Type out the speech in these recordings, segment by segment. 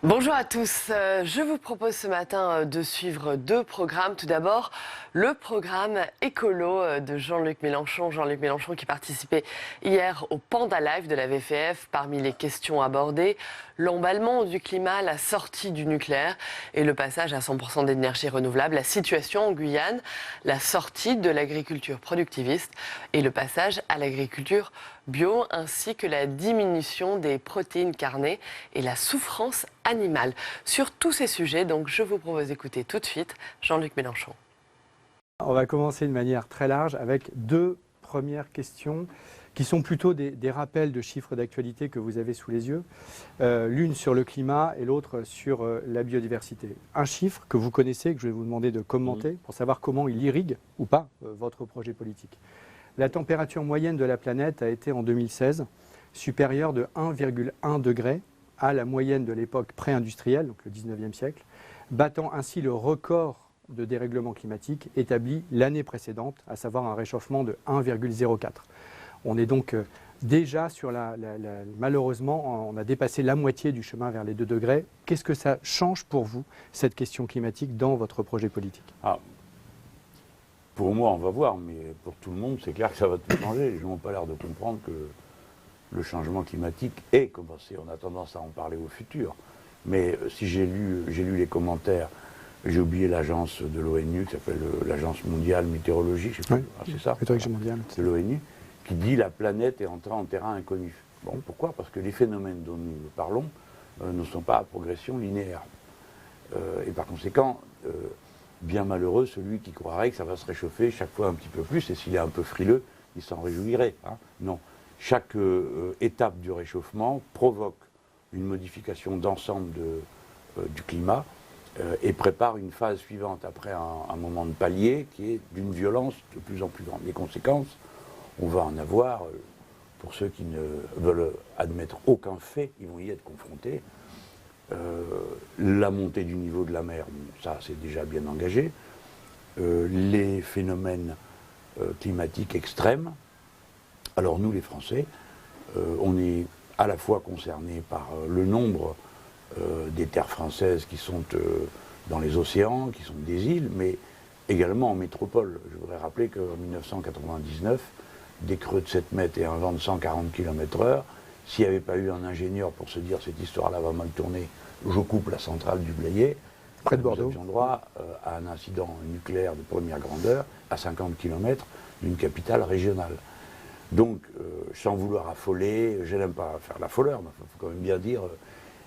Bonjour à tous. Je vous propose ce matin de suivre deux programmes. Tout d'abord, le programme écolo de Jean-Luc Mélenchon. Jean-Luc Mélenchon qui participait hier au Panda Live de la VFF. Parmi les questions abordées, l'emballement du climat, la sortie du nucléaire et le passage à 100% d'énergie renouvelable, la situation en Guyane, la sortie de l'agriculture productiviste et le passage à l'agriculture bio, ainsi que la diminution des protéines carnées et la souffrance animale. Sur tous ces sujets, donc, je vous propose d'écouter tout de suite Jean-Luc Mélenchon. On va commencer de manière très large avec deux premières questions qui sont plutôt des rappels de chiffres d'actualité que vous avez sous les yeux. L'une sur le climat et l'autre sur la biodiversité. Un chiffre que vous connaissez, que je vais vous demander de commenter pour savoir comment il irrigue ou pas votre projet politique. La température moyenne de la planète a été en 2016 supérieure de 1,1 degré à la moyenne de l'époque pré-industrielle, donc le 19e siècle, battant ainsi le record de dérèglement climatique établi l'année précédente, à savoir un réchauffement de 1,04. On est donc déjà sur malheureusement, on a dépassé la moitié du chemin vers les 2 degrés. Qu'est-ce que ça change pour vous, cette question climatique, dans votre projet politique ? Pour moi, on va voir, mais pour tout le monde, c'est clair que ça va tout changer. Les gens n'ont pas l'air de comprendre que le changement climatique est commencé. On a tendance à en parler au futur. Mais si j'ai lu les commentaires, j'ai oublié l'agence de l'ONU, qui s'appelle l'Agence mondiale météorologique, je sais pas, c'est ça, de l'ONU, qui dit la planète est entrée en terrain inconnu. Bon, pourquoi ? Parce que les phénomènes dont nous parlons ne sont pas à progression linéaire. Et par conséquent, bien malheureux celui qui croirait que ça va se réchauffer chaque fois un petit peu plus, et s'il est un peu frileux, il s'en réjouirait. Non. Chaque étape du réchauffement provoque une modification d'ensemble du climat et prépare une phase suivante après un moment de palier qui est d'une violence de plus en plus grande. Les conséquences, on va en avoir, pour ceux qui ne veulent admettre aucun fait, ils vont y être confrontés. La montée du niveau de la mer, ça c'est déjà bien engagé. Les phénomènes climatiques extrêmes. Alors nous les Français, on est à la fois concernés par le nombre des terres françaises qui sont dans les océans, qui sont des îles, mais également en métropole. Je voudrais rappeler qu'en 1999, des creux de 7 mètres et un vent de 140 km/h, s'il n'y avait pas eu un ingénieur pour se dire cette histoire-là va mal tourner, je coupe la centrale du Blayais, près de Bordeaux, nous avions droit à un incident nucléaire de première grandeur à 50 km d'une capitale régionale. Donc, sans vouloir affoler, je n'aime pas faire l'affoleur, mais il faut quand même bien dire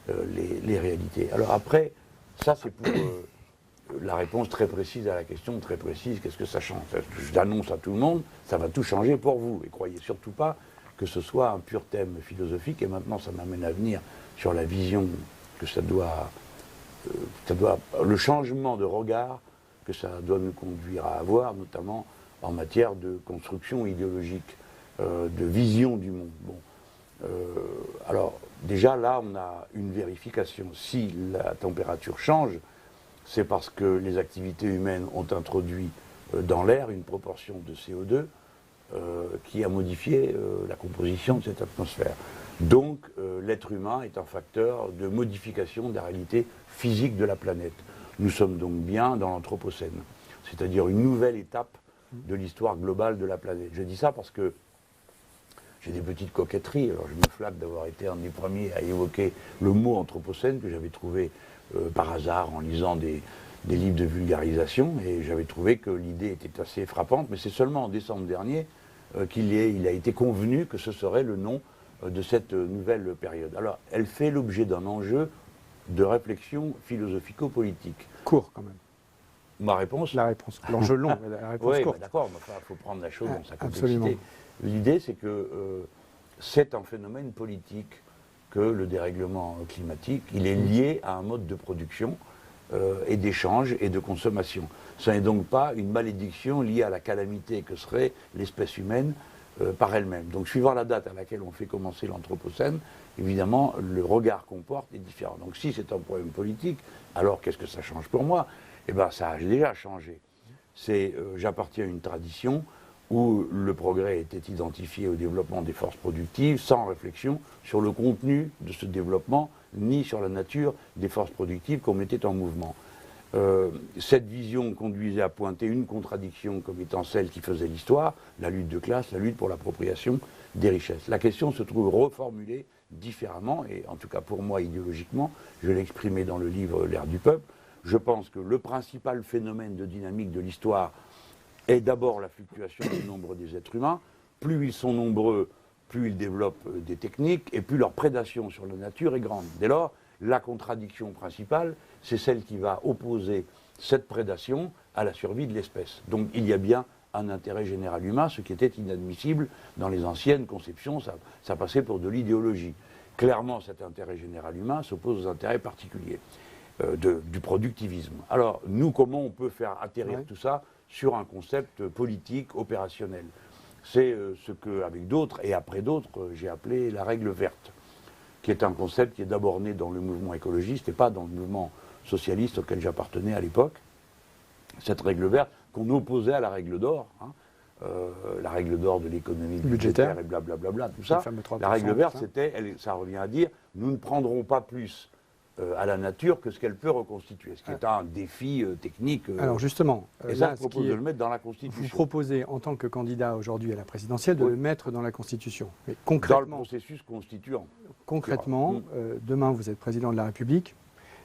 les réalités. Alors après, ça c'est pour la réponse très précise à la question, très précise, qu'est-ce que ça change ? Je l'annonce à tout le monde, ça va tout changer pour vous. Et croyez surtout pas que ce soit un pur thème philosophique. Et maintenant, ça m'amène à venir sur la vision que ça doit le changement de regard que ça doit nous conduire à avoir, notamment en matière de construction idéologique, de vision du monde. Alors, déjà là, on a une vérification. Si la température change, c'est parce que les activités humaines ont introduit dans l'air une proportion de CO2 qui a modifié la composition de cette atmosphère. Donc, l'être humain est un facteur de modification de la réalité physique de la planète. Nous sommes donc bien dans l'Anthropocène, c'est-à-dire une nouvelle étape de l'histoire globale de la planète. Je dis ça parce que j'ai des petites coquetteries. Alors, je me flatte d'avoir été un des premiers à évoquer le mot Anthropocène que j'avais trouvé par hasard en lisant des livres de vulgarisation, et j'avais trouvé que l'idée était assez frappante, mais c'est seulement en décembre dernier qu'il a été convenu que ce serait le nom de cette nouvelle période. Alors, elle fait l'objet d'un enjeu de réflexion philosophico-politique. Court quand même. Ma réponse ? La réponse. L'enjeu long, la réponse courte. Oui, d'accord, il faut prendre la chose dans sa complexité. Absolument. L'idée, c'est que c'est un phénomène politique que le dérèglement climatique, il est lié à un mode de production et d'échange et de consommation. Ce n'est donc pas une malédiction liée à la calamité que serait l'espèce humaine par elle-même. Donc, suivant la date à laquelle on fait commencer l'Anthropocène, évidemment, le regard qu'on porte est différent. Donc, si c'est un problème politique, alors qu'est-ce que ça change pour moi ? Eh bien, ça a déjà changé. J'appartiens à une tradition où le progrès était identifié au développement des forces productives, sans réflexion sur le contenu de ce développement, ni sur la nature des forces productives qu'on mettait en mouvement. Cette vision conduisait à pointer une contradiction comme étant celle qui faisait l'histoire, la lutte de classe, la lutte pour l'appropriation des richesses. La question se trouve reformulée différemment, et en tout cas pour moi idéologiquement, je l'ai exprimé dans le livre L'ère du peuple. Je pense que le principal phénomène de dynamique de l'histoire est d'abord la fluctuation du nombre des êtres humains. Plus ils sont nombreux, plus ils développent des techniques, et plus leur prédation sur la nature est grande. Dès lors, la contradiction principale, c'est celle qui va opposer cette prédation à la survie de l'espèce. Donc il y a bien un intérêt général humain, ce qui était inadmissible dans les anciennes conceptions, ça passait pour de l'idéologie. Clairement, cet intérêt général humain s'oppose aux intérêts particuliers du productivisme. Alors, nous, comment on peut faire atterrir tout ça sur un concept politique, opérationnel? C'est ce que, avec d'autres, et après d'autres, j'ai appelé la règle verte, qui est un concept qui est d'abord né dans le mouvement écologiste et pas dans le mouvement socialiste auquel j'appartenais à l'époque. Cette règle verte qu'on opposait à la règle d'or, la règle d'or de l'économie budgétaire et blablabla, tout ça. La règle verte, ça revient à dire, nous ne prendrons pas plus à la nature que ce qu'elle peut reconstituer, ce qui est un défi technique. Alors justement, et ça, je propose de le mettre dans la Constitution. Vous proposez, en tant que candidat aujourd'hui à la présidentielle, de le mettre dans la Constitution. Mais concrètement, dans le processus constituant. Concrètement, demain vous êtes président de la République.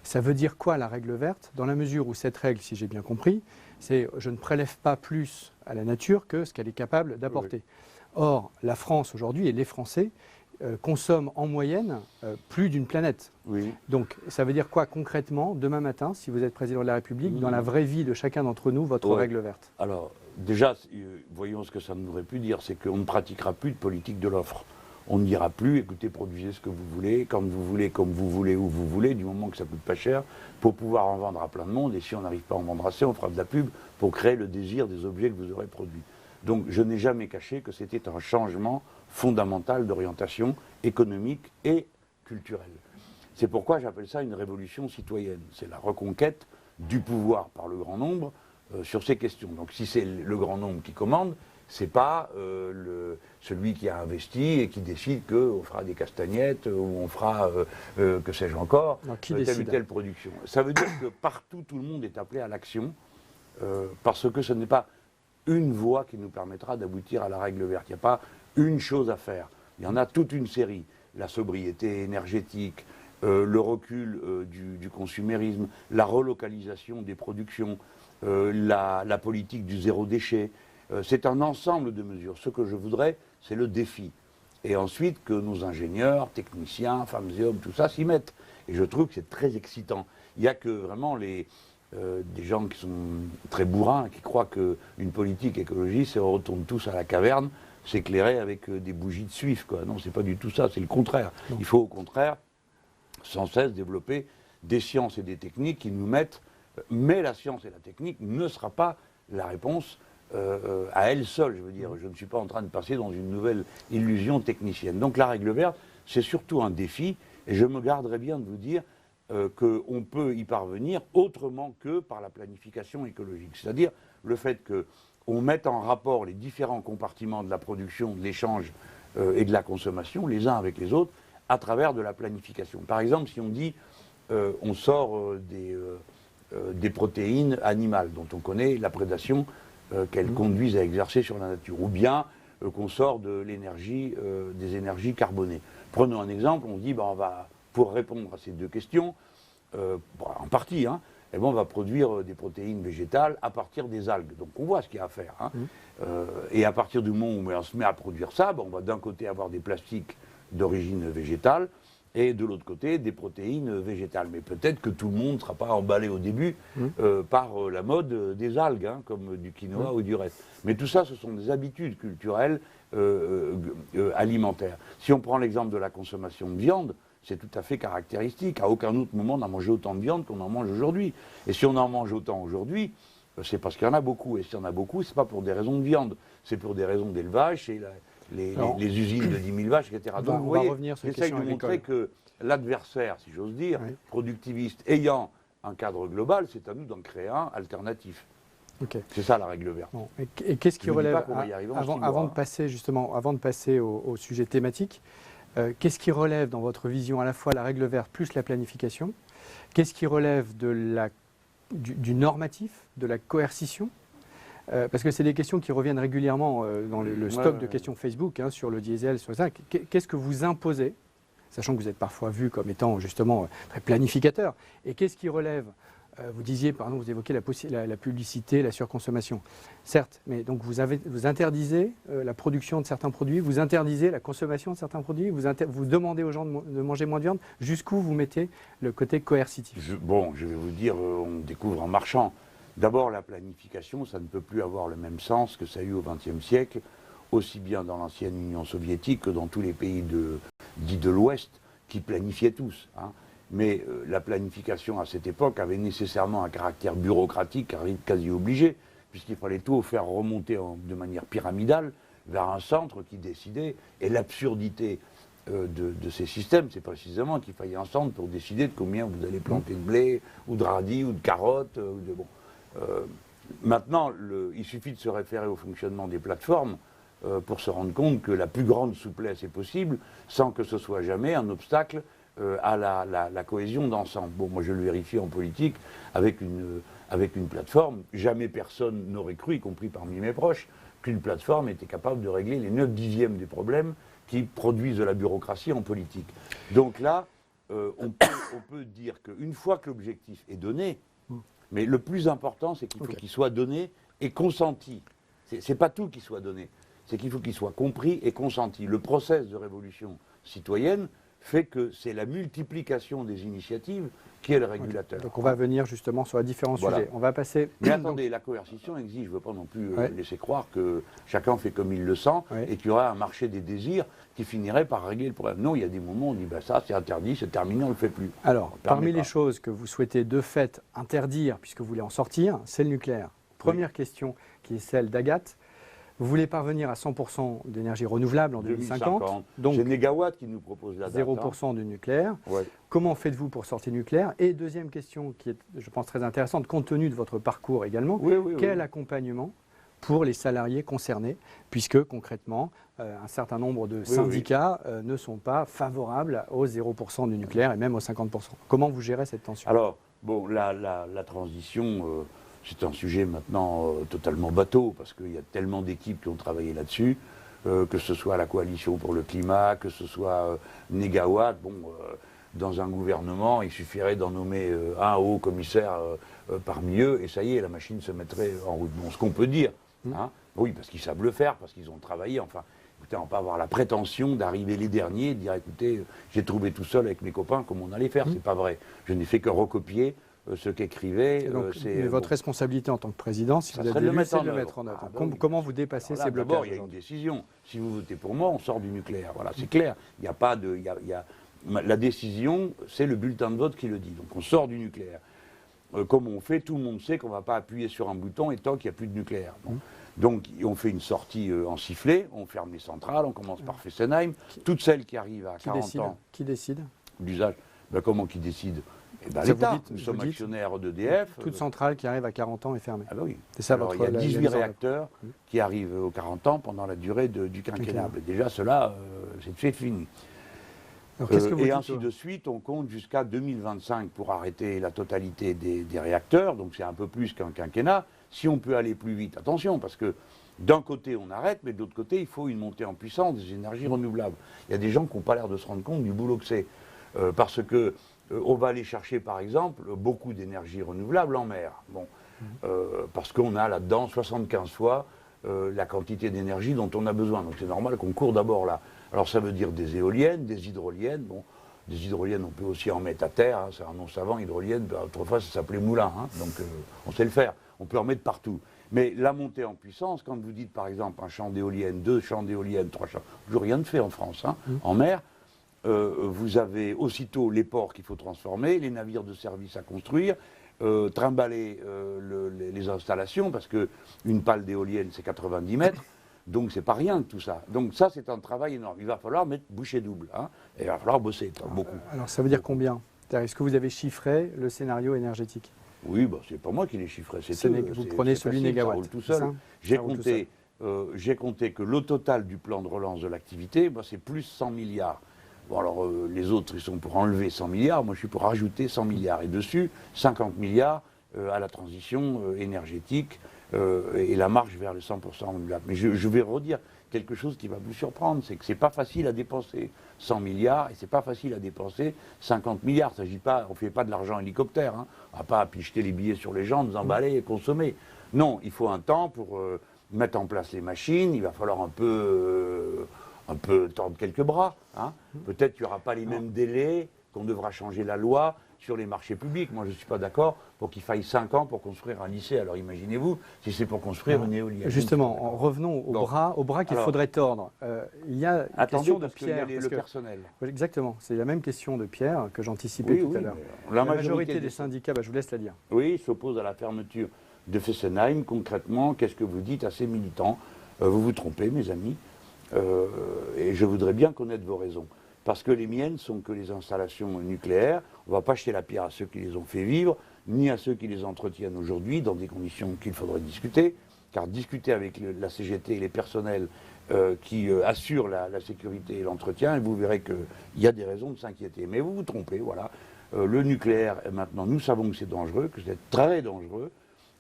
Ça veut dire quoi la règle verte? Dans la mesure où cette règle, si j'ai bien compris, c'est je ne prélève pas plus à la nature que ce qu'elle est capable d'apporter. Or, la France aujourd'hui et les Français consomment en moyenne plus d'une planète. Donc, ça veut dire quoi concrètement, demain matin, si vous êtes président de la République, dans la vraie vie de chacun d'entre nous, votre règle verte? Alors, déjà, voyons ce que ça nous aurait pu dire, c'est qu'on ne pratiquera plus de politique de l'offre. On ne dira plus, écoutez, produisez ce que vous voulez, quand vous voulez, comme vous voulez, où vous voulez, du moment que ça ne coûte pas cher, pour pouvoir en vendre à plein de monde. Et si on n'arrive pas à en vendre assez, on fera de la pub pour créer le désir des objets que vous aurez produits. Donc je n'ai jamais caché que c'était un changement fondamental d'orientation économique et culturelle. C'est pourquoi j'appelle ça une révolution citoyenne. C'est la reconquête du pouvoir par le grand nombre sur ces questions. Donc si c'est le grand nombre qui commande, c'est pas celui qui a investi et qui décide qu'on fera des castagnettes ou on fera, que sais-je encore, telle ou telle production. Ça veut dire que partout, tout le monde est appelé à l'action, parce que ce n'est pas une voie qui nous permettra d'aboutir à la règle verte. Il n'y a pas une chose à faire. Il y en a toute une série. La sobriété énergétique, le recul du consumérisme, la relocalisation des productions, la politique du zéro déchet. C'est un ensemble de mesures. Ce que je voudrais, c'est le défi. Et ensuite, que nos ingénieurs, techniciens, femmes et hommes, tout ça s'y mettent. Et je trouve que c'est très excitant. Il n'y a que vraiment des gens qui sont très bourrins, qui croient qu'une politique écologiste, c'est on retourne tous à la caverne, s'éclairer avec des bougies de suif, quoi. Non, c'est pas du tout ça, c'est le contraire. Il faut au contraire, sans cesse, développer des sciences et des techniques qui nous mettent... Mais la science et la technique ne sera pas la réponse à elle seule, je veux dire. Je ne suis pas en train de passer dans une nouvelle illusion technicienne. Donc la règle verte, c'est surtout un défi, et je me garderai bien de vous dire qu'on peut y parvenir autrement que par la planification écologique. C'est-à-dire le fait qu'on mette en rapport les différents compartiments de la production, de l'échange et de la consommation, les uns avec les autres, à travers de la planification. Par exemple, si on dit on sort des protéines animales, dont on connaît la prédation qu'elles conduisent à exercer sur la nature, ou bien qu'on sort de l'énergie, des énergies carbonées. Prenons un exemple, on dit, on va, pour répondre à ces deux questions, en partie, on va produire des protéines végétales à partir des algues. Donc on voit ce qu'il y a à faire. Et à partir du moment où on se met à produire ça, on va d'un côté avoir des plastiques d'origine végétale, et de l'autre côté, des protéines végétales. Mais peut-être que tout le monde ne sera pas emballé au début par la mode des algues, comme du quinoa ou du reste. Mais tout ça, ce sont des habitudes culturelles alimentaires. Si on prend l'exemple de la consommation de viande, c'est tout à fait caractéristique. À aucun autre moment, on a mangé autant de viande qu'on en mange aujourd'hui. Et si on en mange autant aujourd'hui, c'est parce qu'il y en a beaucoup. Et s'il y en a beaucoup, ce n'est pas pour des raisons de viande, c'est pour des raisons d'élevage, et les usines de 10 000 vaches, etc. Donc vous voyez, j'essaye de montrer que l'adversaire, si j'ose dire, productiviste, ayant un cadre global, c'est à nous d'en créer un alternatif. Ok. C'est ça la règle verte. Bon. Et qu'est-ce qui Je vous dis relève, pas qu'on va y arriver en 6 avant mois, de passer justement, avant de passer au sujet thématique, qu'est-ce qui relève dans votre vision à la fois la règle verte plus la planification? Qu'est-ce qui relève du normatif, de la coercition? Parce que c'est des questions qui reviennent régulièrement dans le stock de questions Facebook sur le diesel, sur ça. Qu'est-ce que vous imposez, sachant que vous êtes parfois vu comme étant justement très planificateur, et qu'est-ce qui relève? Vous disiez, pardon, vous évoquez la publicité, la surconsommation. Certes, mais donc vous interdisez la production de certains produits, vous interdisez la consommation de certains produits, vous demandez aux gens de manger moins de viande. Jusqu'où vous mettez le côté coercitif? Je vais vous dire, on découvre en marchant. D'abord, la planification, ça ne peut plus avoir le même sens que ça a eu au XXe siècle, aussi bien dans l'ancienne Union soviétique que dans tous les pays dits de l'Ouest, qui planifiaient tous. Mais la planification à cette époque avait nécessairement un caractère bureaucratique quasi obligé, puisqu'il fallait tout faire remonter de manière pyramidale vers un centre qui décidait. Et l'absurdité de ces systèmes, c'est précisément qu'il fallait un centre pour décider de combien vous allez planter de blé, ou de radis, ou de carottes. Maintenant, il suffit de se référer au fonctionnement des plateformes pour se rendre compte que la plus grande souplesse est possible, sans que ce soit jamais un obstacle à la cohésion d'ensemble. Bon, moi je le vérifie en politique avec une plateforme. Jamais personne n'aurait cru, y compris parmi mes proches, qu'une plateforme était capable de régler les 9/10 des problèmes qui produisent de la bureaucratie en politique. Donc là, on peut dire qu'une fois que l'objectif est donné, mais le plus important c'est qu'il faut qu'il soit donné et consenti. C'est pas tout qui soit donné, c'est qu'il faut qu'il soit compris et consenti. Le process de révolution citoyenne fait que c'est la multiplication des initiatives qui est le régulateur. Donc on va venir justement sur les différents sujets. On va passer... Mais attendez, la coercition existe, je ne veux pas non plus laisser croire que chacun fait comme il le sent et qu'il y aura un marché des désirs qui finirait par régler le problème. Non, il y a des moments où on dit ça c'est interdit, c'est terminé, on ne le fait plus. Alors, parmi les choses que vous souhaitez de fait interdire, puisque vous voulez en sortir, c'est le nucléaire. Première question qui est celle d'Agathe. Vous voulez parvenir à 100% d'énergie renouvelable en 2050. Donc, c'est Négawatt qui nous propose la date. 0% du nucléaire. Comment faites-vous pour sortir du nucléaire? Et deuxième question qui est, je pense, très intéressante, compte tenu de votre parcours également, quel accompagnement pour les salariés concernés, puisque concrètement, un certain nombre de syndicats ne sont pas favorables au 0% du nucléaire et même au 50%. Comment vous gérez cette tension? Alors, bon, la transition... c'est un sujet maintenant totalement bateau, parce qu'il y a tellement d'équipes qui ont travaillé là-dessus, que ce soit la Coalition pour le climat, que ce soit Négawatt. Bon, dans un gouvernement, il suffirait d'en nommer un haut commissaire parmi eux, et ça y est, la machine se mettrait en route. Bon, ce qu'on peut dire, oui, parce qu'ils savent le faire, parce qu'ils ont travaillé, enfin, écoutez, on ne va pas avoir la prétention d'arriver les derniers et de dire, écoutez, j'ai trouvé tout seul avec mes copains comment on allait faire, c'est pas vrai. Je n'ai fait que recopier ce qu'écrivait. Mais votre responsabilité en tant que président, si vous êtes élu, c'est de le mettre en œuvre. Comment vous dépassez ces blocages? D'abord, il y a une décision. Si vous votez pour moi, on sort du nucléaire. Voilà, c'est clair. Il n'y a pas de... La décision, c'est le bulletin de vote qui le dit. Donc on sort du nucléaire. Comme on fait, tout le monde sait qu'on ne va pas appuyer sur un bouton et tant qu'il n'y a plus de nucléaire. Bon. Donc on fait une sortie en sifflet, on ferme les centrales, on commence par Fessenheim. Toutes celles qui arrivent à 40 ans... Qui décide d'usage. Comment qui décide? L'État, nous sommes actionnaires d'EDF. Toute centrale qui arrive à 40 ans est fermée. Ah bah oui. C'est ça. Alors, il y a 18 réacteurs qui arrivent aux 40 ans pendant la durée du quinquennat. Déjà, cela, c'est fini. Et ainsi de suite, on compte jusqu'à 2025 pour arrêter la totalité des réacteurs. Donc c'est un peu plus qu'un quinquennat. Si on peut aller plus vite, attention, parce que d'un côté, on arrête, mais de l'autre côté, il faut une montée en puissance des énergies renouvelables. Il y a des gens qui n'ont pas l'air de se rendre compte du boulot que c'est. Parce que on va aller chercher, par exemple, beaucoup d'énergie renouvelable en mer. Bon, parce qu'on a là-dedans 75 fois la quantité d'énergie dont on a besoin. Donc c'est normal qu'on court d'abord là. Alors ça veut dire des éoliennes, des hydroliennes. Bon, des hydroliennes, on peut aussi en mettre à terre. C'est un nom savant, hydrolienne. Autrefois, ça s'appelait moulin. Donc on sait le faire. On peut en mettre partout. Mais la montée en puissance, quand vous dites, par exemple, un champ d'éoliennes, 2 champs d'éoliennes, 3 champs... Toujours rien de fait en France, en mer. Vous avez aussitôt les ports qu'il faut transformer, les navires de service à construire, trimballer les installations, parce qu'une pale d'éolienne, c'est 90 mètres, donc c'est pas rien tout ça. Donc ça, c'est un travail énorme. Il va falloir mettre bouchée double, et il va falloir bosser beaucoup. Alors ça veut dire combien? Est-ce que vous avez chiffré le scénario énergétique? Oui, bah, c'est pas moi qui les chiffrais, c'est Ce eux. n'est que vous prenez c'est celui facile, ça négawatt, roule tout c'est seul. ça J'ai Ça roule tout compté, j'ai compté que le total du plan de relance de l'activité, bah, c'est plus 100 milliards. Bon, alors les autres, ils sont pour enlever 100 milliards, moi je suis pour rajouter 100 milliards. Et dessus, 50 milliards à la transition énergétique et la marche vers les 100% renouvelables. Mais je vais redire quelque chose qui va vous surprendre, c'est que c'est pas facile à dépenser 100 milliards et c'est pas facile à dépenser 50 milliards. On ne fait pas de l'argent hélicoptère, hein. On ne va pas jeter les billets sur les gens, nous emballer et consommer. Non, il faut un temps pour mettre en place les machines, il va falloir un peu tordre quelques bras. Hein. Peut-être qu'il n'y aura pas les mêmes délais, qu'on devra changer la loi sur les marchés publics. Moi, je ne suis pas d'accord pour qu'il faille 5 ans pour construire un lycée. Alors imaginez-vous, si c'est pour construire une éolienne. Justement, revenons au bras qu'il faudrait tordre. Il y a une question de Pierre. Le personnel. Exactement, c'est la même question de Pierre que j'anticipais tout à l'heure. La majorité des syndicats, je vous laisse la dire. Oui, s'oppose à la fermeture de Fessenheim. Concrètement, qu'est-ce que vous dites à ces militants? Vous vous trompez, mes amis. Et je voudrais bien connaître vos raisons. Parce que les miennes sont que les installations nucléaires. On ne va pas jeter la pierre à ceux qui les ont fait vivre, ni à ceux qui les entretiennent aujourd'hui, dans des conditions qu'il faudrait discuter. Car discuter avec la CGT et les personnels qui assurent la sécurité et l'entretien, et vous verrez qu'il y a des raisons de s'inquiéter. Mais vous vous trompez, voilà. Le nucléaire, maintenant, nous savons que c'est dangereux, que c'est très dangereux,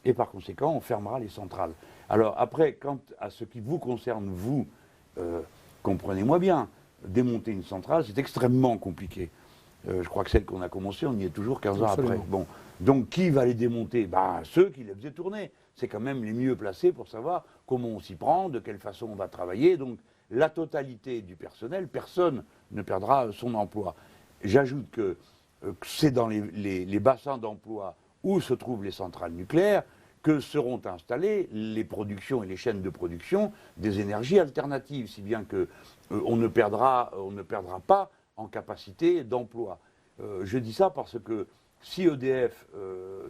et par conséquent, on fermera les centrales. Alors après, quant à ce qui vous concerne, vous, comprenez-moi bien, démonter une centrale, c'est extrêmement compliqué. Je crois que celle qu'on a commencée, on y est toujours 15 ans après. Bon. Donc qui va les démonter? Ceux qui les faisaient tourner. C'est quand même les mieux placés pour savoir comment on s'y prend, de quelle façon on va travailler. Donc la totalité du personnel, personne ne perdra son emploi. J'ajoute que c'est dans les bassins d'emploi où se trouvent les centrales nucléaires que seront installées les productions et les chaînes de production des énergies alternatives, si bien que on ne perdra pas en capacité d'emploi. Je dis ça parce que si EDF,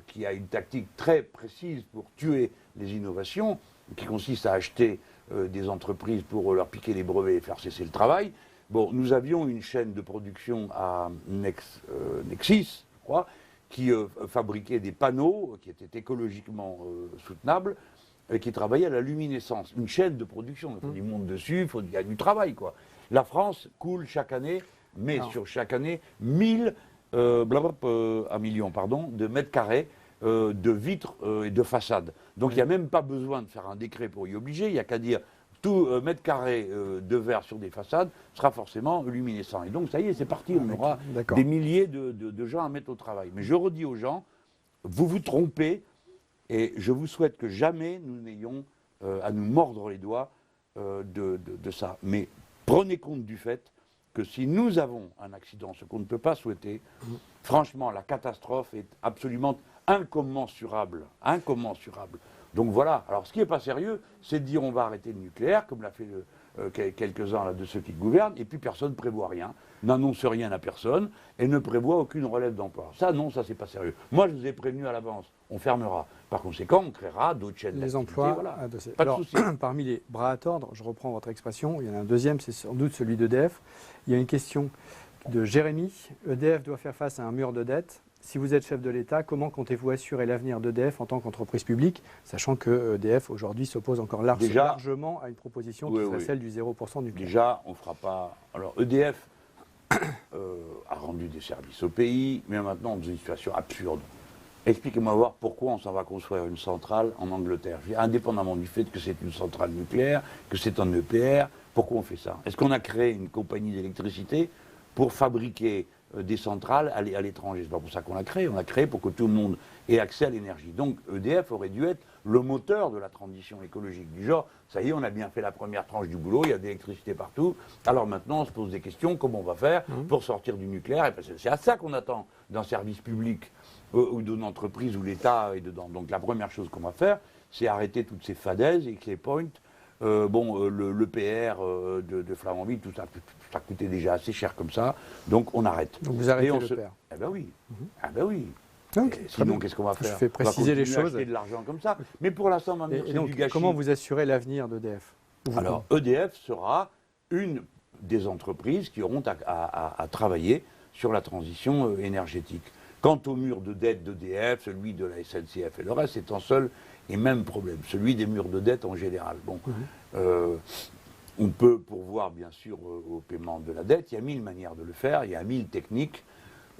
qui a une tactique très précise pour tuer les innovations, qui consiste à acheter des entreprises pour leur piquer les brevets et faire cesser le travail, bon, nous avions une chaîne de production à Nexis, je crois, qui fabriquait des panneaux qui étaient écologiquement soutenables et qui travaillaient à la luminescence. Une chaîne de production, il faut du monde dessus, il y a du travail, quoi. La France coule chaque année, sur chaque année, 1000 de mètres carrés de vitres et de façades. Donc il n'y a même pas besoin de faire un décret pour y obliger, il n'y a qu'à dire tout mètre carré de verre sur des façades sera forcément luminescent. Et donc ça y est, c'est parti, on aura des milliers de gens à mettre au travail. Mais je redis aux gens, vous vous trompez et je vous souhaite que jamais nous n'ayons à nous mordre les doigts de ça. Mais prenez compte du fait que si nous avons un accident, ce qu'on ne peut pas souhaiter, franchement, la catastrophe est absolument incommensurable. Incommensurable. Donc voilà. Alors ce qui n'est pas sérieux, c'est de dire on va arrêter le nucléaire, comme l'a fait quelques-uns là, de ceux qui gouvernent, et puis personne ne prévoit rien, n'annonce rien à personne, et ne prévoit aucune relève d'emploi. Ça, non, ça, c'est pas sérieux. Moi, je vous ai prévenu à l'avance, on fermera. Par conséquent, on créera d'autres chaînes d'activité. Les emplois, voilà. Pas de souci. Parmi les bras à tordre, je reprends votre expression, il y en a un deuxième, c'est sans doute celui d'EDF. Il y a une question de Jérémy. EDF doit faire face à un mur de dette. Si vous êtes chef de l'État, comment comptez-vous assurer l'avenir d'EDF en tant qu'entreprise publique, sachant que EDF aujourd'hui s'oppose encore largement à une proposition qui serait celle du 0% nucléaire. Déjà, on ne fera pas... Alors EDF a rendu des services au pays, mais maintenant on est dans une situation absurde. Expliquez-moi voir pourquoi on s'en va construire une centrale en Angleterre. Indépendamment du fait que c'est une centrale nucléaire, que c'est un EPR, pourquoi on fait ça? Est-ce qu'on a créé une compagnie d'électricité pour fabriquer des centrales à l'étranger? C'est pas pour ça qu'on l'a créé. On l'a créé pour que tout le monde ait accès à l'énergie. Donc EDF aurait dû être le moteur de la transition écologique. Du genre, ça y est, on a bien fait la première tranche du boulot, il y a de l'électricité partout. Alors maintenant, on se pose des questions, comment on va faire pour sortir du nucléaire? C'est à ça qu'on attend d'un service public ou d'une entreprise où l'État est dedans. Donc la première chose qu'on va faire, c'est arrêter toutes ces fadaises, Hinkley Point. L'EPR de Flamanville, tout ça, ça coûtait déjà assez cher comme ça, donc on arrête. Donc vous arrêtez l'EPR? Eh ben oui, ah ben oui. Okay, sinon, qu'est-ce qu'on va faire? Je fais préciser les choses. Acheter de l'argent comme ça. Mais pour l'instant, maintenant, c'est du gâchis. Comment vous assurez l'avenir d'EDF? Alors, EDF sera une des entreprises qui auront à travailler sur la transition énergétique. Quant au mur de dette d'EDF, celui de la SNCF et le reste, c'est un seul et même problème, celui des murs de dette en général. Bon, on peut pourvoir bien sûr au paiement de la dette, il y a 1000 manières de le faire, il y a 1000 techniques,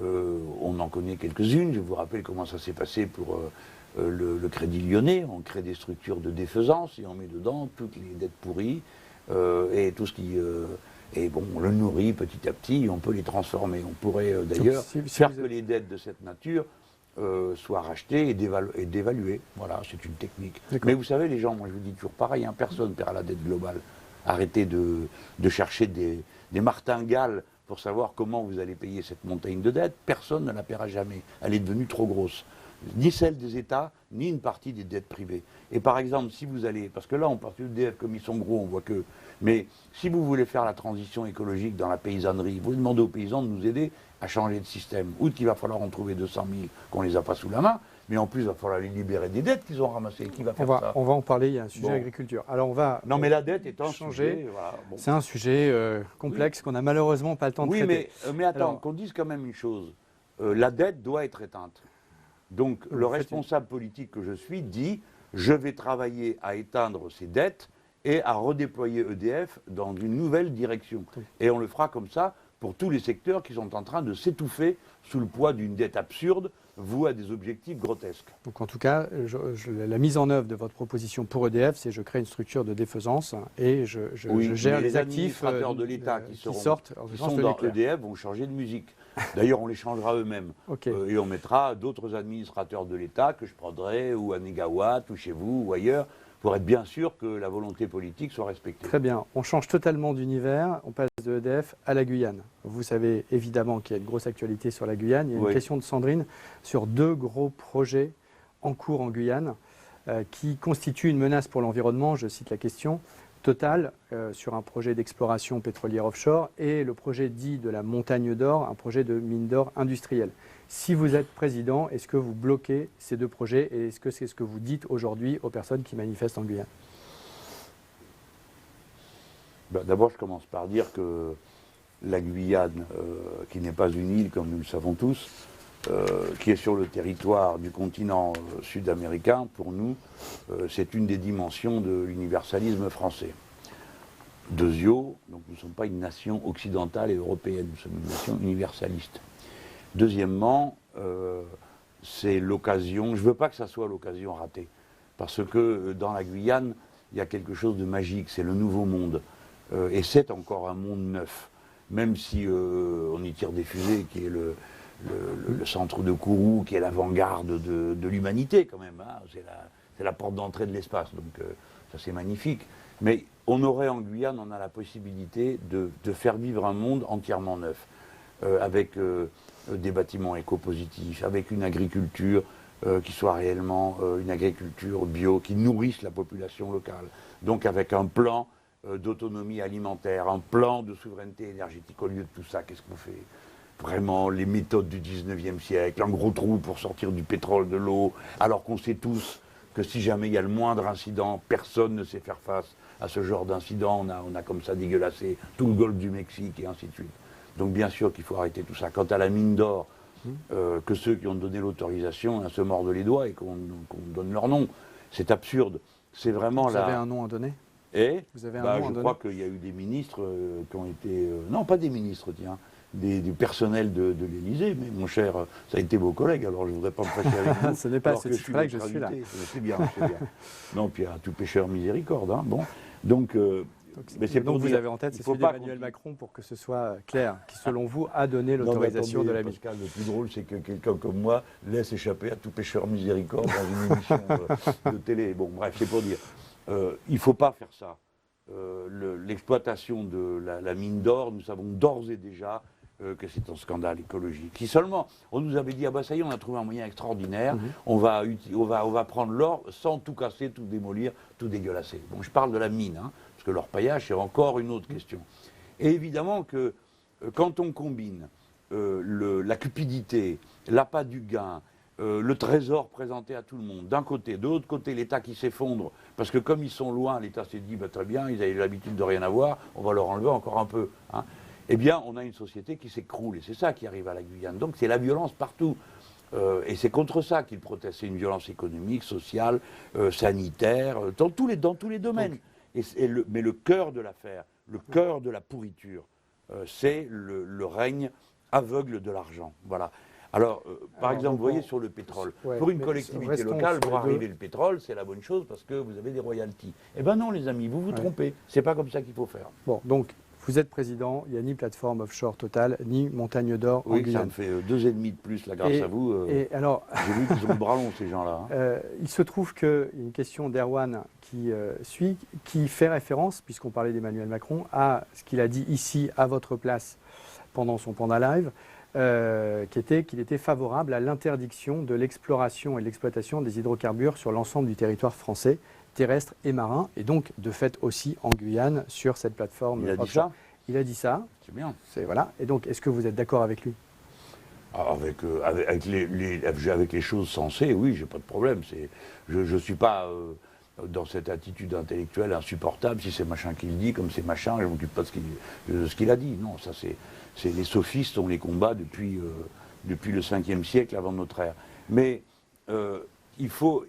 on en connaît quelques-unes, je vous rappelle comment ça s'est passé pour le Crédit Lyonnais, on crée des structures de défaisance et on met dedans toutes les dettes pourries et tout ce qui... et bon, on le nourrit petit à petit et on peut les transformer. On pourrait d'ailleurs faire que les dettes de cette nature soient rachetées et dévaluées. Voilà, c'est une technique. Mais vous savez, les gens, moi je vous dis toujours pareil, hein, personne ne paiera la dette globale. Arrêtez de chercher des martingales pour savoir comment vous allez payer cette montagne de dettes. Personne ne la paiera jamais. Elle est devenue trop grosse. Ni celle des États, ni une partie des dettes privées. Et par exemple, si vous allez, parce que là on parle de l'EDF comme ils sont gros, on voit que, mais si vous voulez faire la transition écologique dans la paysannerie, vous demandez aux paysans de nous aider à changer de système. Outre qu'il va falloir en trouver 200 000 qu'on ne les a pas sous la main, mais en plus il va falloir les libérer des dettes qu'ils ont ramassées. Qui va faire ça? On va en parler, il y a un sujet agriculture. Alors on va... Non mais la dette est un changer. Sujet, voilà, bon. C'est un sujet complexe qu'on n'a malheureusement pas le temps de traiter. Oui, mais attends, qu'on dise quand même une chose. La dette doit être éteinte. Donc le responsable politique que je suis dit, je vais travailler à éteindre ces dettes et à redéployer EDF dans une nouvelle direction. Et on le fera comme ça pour tous les secteurs qui sont en train de s'étouffer sous le poids d'une dette absurde, vouée à des objectifs grotesques. Donc en tout cas, la mise en œuvre de votre proposition pour EDF, c'est je crée une structure de défaisance et je gère les actifs de l'État qui sortent dans EDF vont changer de musique. D'ailleurs, on les changera eux-mêmes. Et on mettra d'autres administrateurs de l'État que je prendrai, ou à Négawatt, ou chez vous, ou ailleurs, pour être bien sûr que la volonté politique soit respectée. Très bien. On change totalement d'univers. On passe de EDF à la Guyane. Vous savez évidemment qu'il y a une grosse actualité sur la Guyane. Il y a une question de Sandrine sur 2 gros projets en cours en Guyane qui constituent une menace pour l'environnement. Je cite la question. Total sur un projet d'exploration pétrolière offshore et le projet dit de la Montagne d'Or, un projet de mine d'or industrielle. Si vous êtes président, est-ce que vous bloquez ces 2 projets et est-ce que c'est ce que vous dites aujourd'hui aux personnes qui manifestent en Guyane? D'abord, je commence par dire que la Guyane, qui n'est pas une île comme nous le savons tous, qui est sur le territoire du continent sud-américain, pour nous, c'est une des dimensions de l'universalisme français. Deuxièmement, donc nous ne sommes pas une nation occidentale et européenne, nous sommes une nation universaliste. Deuxièmement, c'est l'occasion, je ne veux pas que ça soit l'occasion ratée, parce que dans la Guyane, il y a quelque chose de magique, c'est le nouveau monde, et c'est encore un monde neuf, même si on y tire des fusées, qui est le centre de Kourou, qui est l'avant-garde de l'humanité quand même, hein. C'est la porte d'entrée de l'espace, donc ça c'est magnifique. Mais on aurait en Guyane, on a la possibilité de faire vivre un monde entièrement neuf, avec des bâtiments éco-positifs, avec une agriculture qui soit réellement une agriculture bio, qui nourrisse la population locale, donc avec un plan d'autonomie alimentaire, un plan de souveraineté énergétique. Au lieu de tout ça, qu'est-ce qu'on fait? Vraiment les méthodes du 19e siècle, un gros trou pour sortir du pétrole, de l'eau, alors qu'on sait tous que si jamais il y a le moindre incident, personne ne sait faire face à ce genre d'incident. On a comme ça dégueulassé tout le golfe du Mexique et ainsi de suite. Donc bien sûr qu'il faut arrêter tout ça. Quant à la mine d'or, que ceux qui ont donné l'autorisation se mordent les doigts et qu'on donne leur nom, c'est absurde. C'est vraiment Vous avez un nom à donner? Vous avez un nom à donner? Je crois qu'il y a eu des ministres qui ont été... non, pas des ministres, tiens. Du personnel de l'Élysée, mais mon cher, ça a été vos collègues, alors je ne voudrais pas me fâcher avec vous. Ce n'est pas ce titre-là que je suis là. C'est bien, c'est bien. Non, puis à tout pécheur miséricorde. Hein, bon. Donc mais c'est donc vous avez en tête, c'est celui d'Emmanuel Macron, pour que ce soit clair, qui selon vous a donné l'autorisation de la mine. Pascal, le plus drôle, c'est que quelqu'un comme moi laisse échapper à tout pécheur miséricorde dans une émission de télé. Bon, bref, c'est pour dire. Il ne faut pas faire ça. L'exploitation de la mine d'or, nous savons d'ores et déjà que c'est un scandale écologique. Si seulement on nous avait dit, ah bah ça y est, on a trouvé un moyen extraordinaire, on va prendre l'or sans tout casser, tout démolir, tout dégueulasser. Bon, je parle de la mine, hein, parce que l'orpaillage, c'est encore une autre question. Et évidemment que quand on combine la cupidité, l'appât du gain, le trésor présenté à tout le monde, d'un côté, de l'autre côté, l'État qui s'effondre, parce que comme ils sont loin, l'État s'est dit, bah, très bien, ils avaient l'habitude de rien avoir, on va leur enlever encore un peu. Hein. Eh bien, on a une société qui s'écroule, et c'est ça qui arrive à la Guyane. Donc c'est la violence partout. Et c'est contre ça qu'ils protestent. C'est une violence économique, sociale, sanitaire, dans tous les domaines. Mais le cœur de l'affaire, le cœur de la pourriture, c'est le règne aveugle de l'argent. Voilà. Alors, par exemple, vous voyez sur le pétrole, pour une collectivité locale, pour arriver le pétrole, c'est la bonne chose parce que vous avez des royalties. Eh bien non, les amis, vous vous trompez. C'est pas comme ça qu'il faut faire. Bon, donc, vous êtes président, il n'y a ni plateforme offshore Total, ni Montagne d'Or en Guyane. Oui, ça me fait 2,5 de plus, là, grâce à vous. Et alors, j'ai vu qu'ils ont le bras long, ces gens-là. Hein. Il se trouve qu'il y a une question d'Erwan qui fait référence, puisqu'on parlait d'Emmanuel Macron, à ce qu'il a dit ici, à votre place, pendant son Panda Live, qui était qu'il était favorable à l'interdiction de l'exploration et de l'exploitation des hydrocarbures sur l'ensemble du territoire français, terrestre et marin, et donc de fait aussi en Guyane sur cette plateforme. Il a dit ça ? Il a dit ça. C'est bien. Voilà. Et donc, est-ce que vous êtes d'accord avec lui ? Avec les choses sensées, oui, j'ai pas de problème. Je ne suis pas dans cette attitude intellectuelle insupportable. Si c'est machin qui le dit, comme c'est machin, je ne m'occupe pas de ce qu'il a dit. Non, ça c'est les sophistes, on les combat depuis le 5e siècle avant notre ère. Mais il faut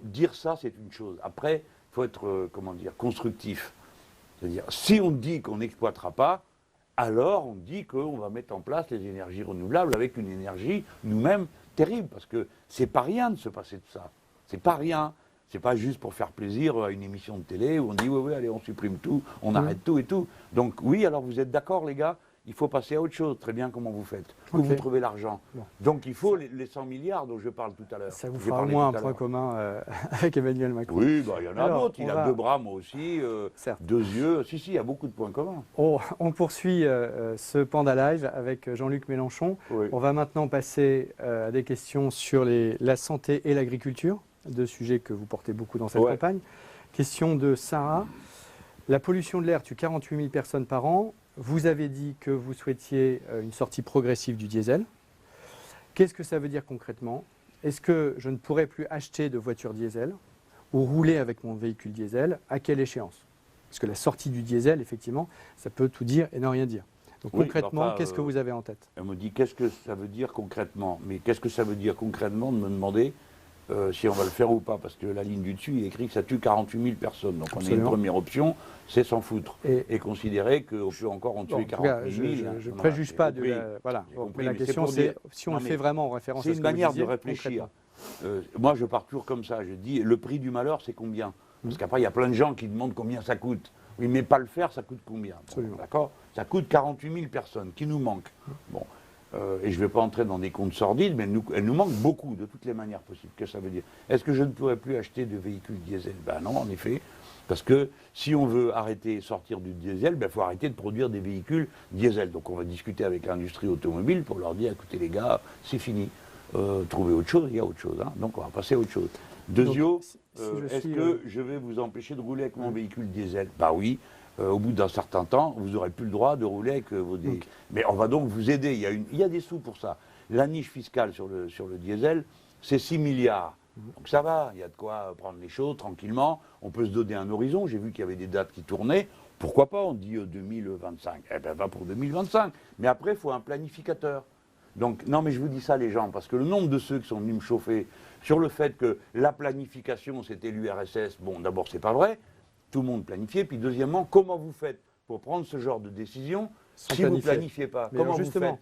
dire ça, c'est une chose. Après, il faut être, constructif. C'est-à-dire, si on dit qu'on n'exploitera pas, alors on dit qu'on va mettre en place les énergies renouvelables avec une énergie nous-mêmes terrible, parce que c'est pas rien de se passer de ça. C'est pas rien. C'est pas juste pour faire plaisir à une émission de télé où on dit oui, allez, on supprime tout, on arrête tout et tout. Donc oui, alors vous êtes d'accord, les gars, il faut passer à autre chose. Très bien, comment vous faites ? Où vous trouvez l'argent ? Donc il faut les 100 milliards dont je parle tout à l'heure. Ça vous fera au moins un point commun avec Emmanuel Macron. Oui, il y en a d'autres. Il a 2 bras, moi aussi, 2 yeux. Si, il y a beaucoup de points communs. On poursuit ce Panda Live avec Jean-Luc Mélenchon. Oui. On va maintenant passer à des questions sur la santé et l'agriculture, 2 sujets que vous portez beaucoup dans cette campagne. Question de Sarah. La pollution de l'air tue 48 000 personnes par an. Vous avez dit que vous souhaitiez une sortie progressive du diesel. Qu'est-ce que ça veut dire concrètement ? Est-ce que je ne pourrai plus acheter de voiture diesel ou rouler avec mon véhicule diesel ? À quelle échéance ? Parce que la sortie du diesel, effectivement, ça peut tout dire et ne rien dire. Donc concrètement, qu'est-ce que vous avez en tête ? Elle me dit qu'est-ce que ça veut dire concrètement ? Mais qu'est-ce que ça veut dire concrètement de me demander si on va le faire ou pas, parce que la ligne du dessus, il est écrit que ça tue 48 000 personnes. Donc on a une première option, c'est s'en foutre. Et considérer qu'on peut encore en tuer 48 000. Je ne préjuge pas de la... Voilà. Mais la question, c'est si on le fait vraiment en référence à ce que vous disiez. C'est une manière de réfléchir. Moi, je pars toujours comme ça. Je dis, le prix du malheur, c'est combien ? Parce qu'après, il y a plein de gens qui demandent combien ça coûte. Oui, mais pas le faire, ça coûte combien ? D'accord ? Ça coûte 48 000 personnes qui nous manquent. Bon. Et je ne vais pas entrer dans des comptes sordides, mais elle nous manque beaucoup, de toutes les manières possibles. Qu'est-ce que ça veut dire ? Est-ce que je ne pourrais plus acheter de véhicules diesel ? Ben non, en effet. Parce que si on veut sortir du diesel, il faut arrêter de produire des véhicules diesel. Donc on va discuter avec l'industrie automobile pour leur dire, écoutez les gars, c'est fini. Trouvez autre chose, il y a autre chose. Hein. Donc on va passer à autre chose. Deuxièmement, est-ce que je vais vous empêcher de rouler avec mon véhicule diesel ? Bah oui. Au bout d'un certain temps, vous n'aurez plus le droit de rouler avec vos... Mais on va donc vous aider. Il y a des sous pour ça. La niche fiscale sur le diesel, c'est 6 milliards. Donc ça va, il y a de quoi prendre les choses tranquillement. On peut se donner un horizon. J'ai vu qu'il y avait des dates qui tournaient. Pourquoi pas ? On dit 2025. Eh bien, va pour 2025. Mais après, il faut un planificateur. Donc, non, mais je vous dis ça, les gens, parce que le nombre de ceux qui sont venus me chauffer sur le fait que la planification, c'était l'URSS, bon, d'abord, c'est pas vrai. Tout le monde planifié. Puis deuxièmement, comment vous faites pour prendre ce genre de décision si vous ne planifiez pas ? Comment vous faites ?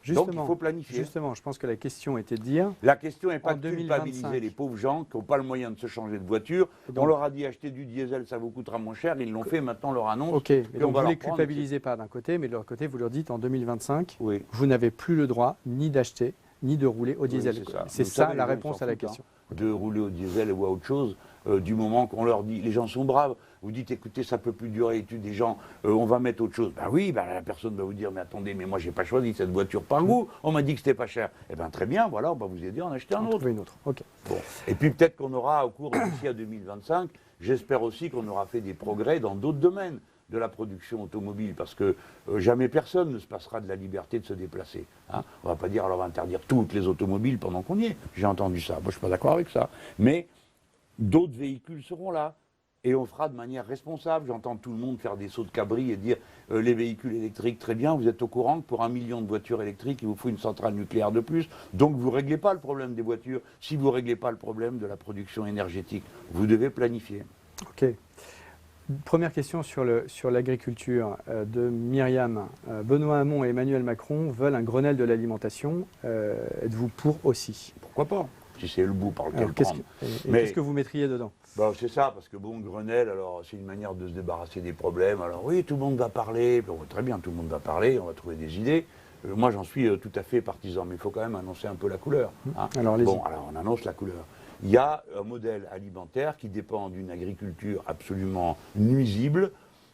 Donc il faut planifier. Justement, je pense que la question était de dire... La question n'est pas de culpabiliser les pauvres gens qui n'ont pas le moyen de se changer de voiture. Donc, on leur a dit acheter du diesel, ça vous coûtera moins cher. Ils l'ont fait, maintenant on leur annonce. Ok, donc vous ne les culpabilisez pas d'un côté, mais de l'autre côté, vous leur dites en 2025, vous n'avez plus le droit ni d'acheter, ni de rouler au diesel. C'est ça la réponse à la question. De rouler au diesel ou à autre chose, du moment qu'on leur dit, les gens sont braves, vous dites écoutez ça peut plus durer, et tu des gens, on va mettre autre chose. Ben oui, la personne va vous dire mais attendez, mais moi j'ai pas choisi cette voiture par goût, on m'a dit que c'était pas cher. Eh bien très bien, voilà, on va vous aider à en acheter un autre. Une autre. Okay. Bon. Et puis peut-être qu'on aura au cours d'ici à 2025, j'espère aussi qu'on aura fait des progrès dans d'autres domaines de la production automobile, parce que jamais personne ne se passera de la liberté de se déplacer. Hein. On ne va pas dire alors on va interdire toutes les automobiles pendant qu'on y est. J'ai entendu ça. Moi je ne suis pas d'accord avec ça. Mais d'autres véhicules seront là. et on fera de manière responsable. J'entends tout le monde faire des sauts de cabri et dire les véhicules électriques, très bien, vous êtes au courant que pour 1 million de voitures électriques, il vous faut une centrale nucléaire de plus. Donc vous ne réglez pas le problème des voitures. Si vous ne réglez pas le problème de la production énergétique, vous devez planifier. Ok. Première question sur l'agriculture de Myriam. Benoît Hamon et Emmanuel Macron veulent un Grenelle de l'alimentation. Êtes-vous pour aussi? Pourquoi pas? Si c'est le bout par lequel Alors, prendre. qu'est-ce que vous mettriez dedans? Bah, c'est ça, parce que bon, Grenelle, alors c'est une manière de se débarrasser des problèmes. Alors oui, tout le monde va parler. Bon, très bien, tout le monde va parler, on va trouver des idées. Moi, j'en suis tout à fait partisan, mais il faut quand même annoncer un peu la couleur. Hein. Alors, bon, alors on annonce la couleur. Il y a un modèle alimentaire qui dépend d'une agriculture absolument nuisible,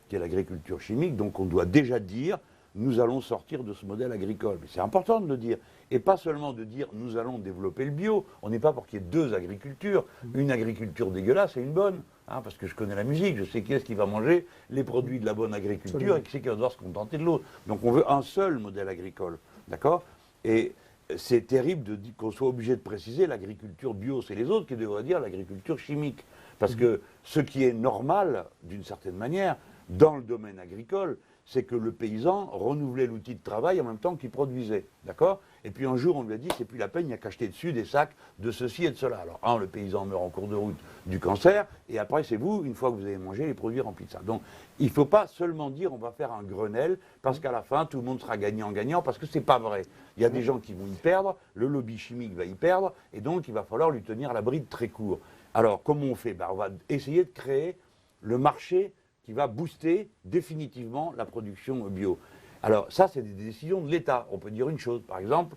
qui est l'agriculture chimique. Donc on doit déjà dire, nous allons sortir de ce modèle agricole. Mais c'est important de le dire. Et pas seulement de dire, nous allons développer le bio. On n'est pas pour qu'il y ait deux agricultures. Une agriculture dégueulasse et une bonne. Hein, parce que je connais la musique, je sais qui est-ce qui va manger les produits de la bonne agriculture et qui c'est qui va devoir se contenter de l'autre. Donc on veut un seul modèle agricole. D'accord? Et c'est terrible de dire qu'on soit obligé de préciser l'agriculture bio, c'est les autres qui devraient dire l'agriculture chimique. Parce que ce qui est normal, d'une certaine manière, dans le domaine agricole, c'est que le paysan renouvelait l'outil de travail en même temps qu'il produisait. D'accord? Et puis un jour, on lui a dit, c'est plus la peine, il n'y a qu'à acheter dessus des sacs de ceci et de cela. Alors, le paysan meurt en cours de route du cancer, et après, c'est vous, une fois que vous avez mangé, les produits remplis de ça. Donc, il ne faut pas seulement dire, on va faire un Grenelle, parce qu'à la fin, tout le monde sera gagnant-gagnant, parce que ce n'est pas vrai. Il y a des gens qui vont y perdre, le lobby chimique va y perdre, et donc, il va falloir lui tenir la bride très court. Alors, comment on fait? On va essayer de créer le marché qui va booster définitivement la production bio. Alors ça, c'est des décisions de l'État. On peut dire une chose, par exemple,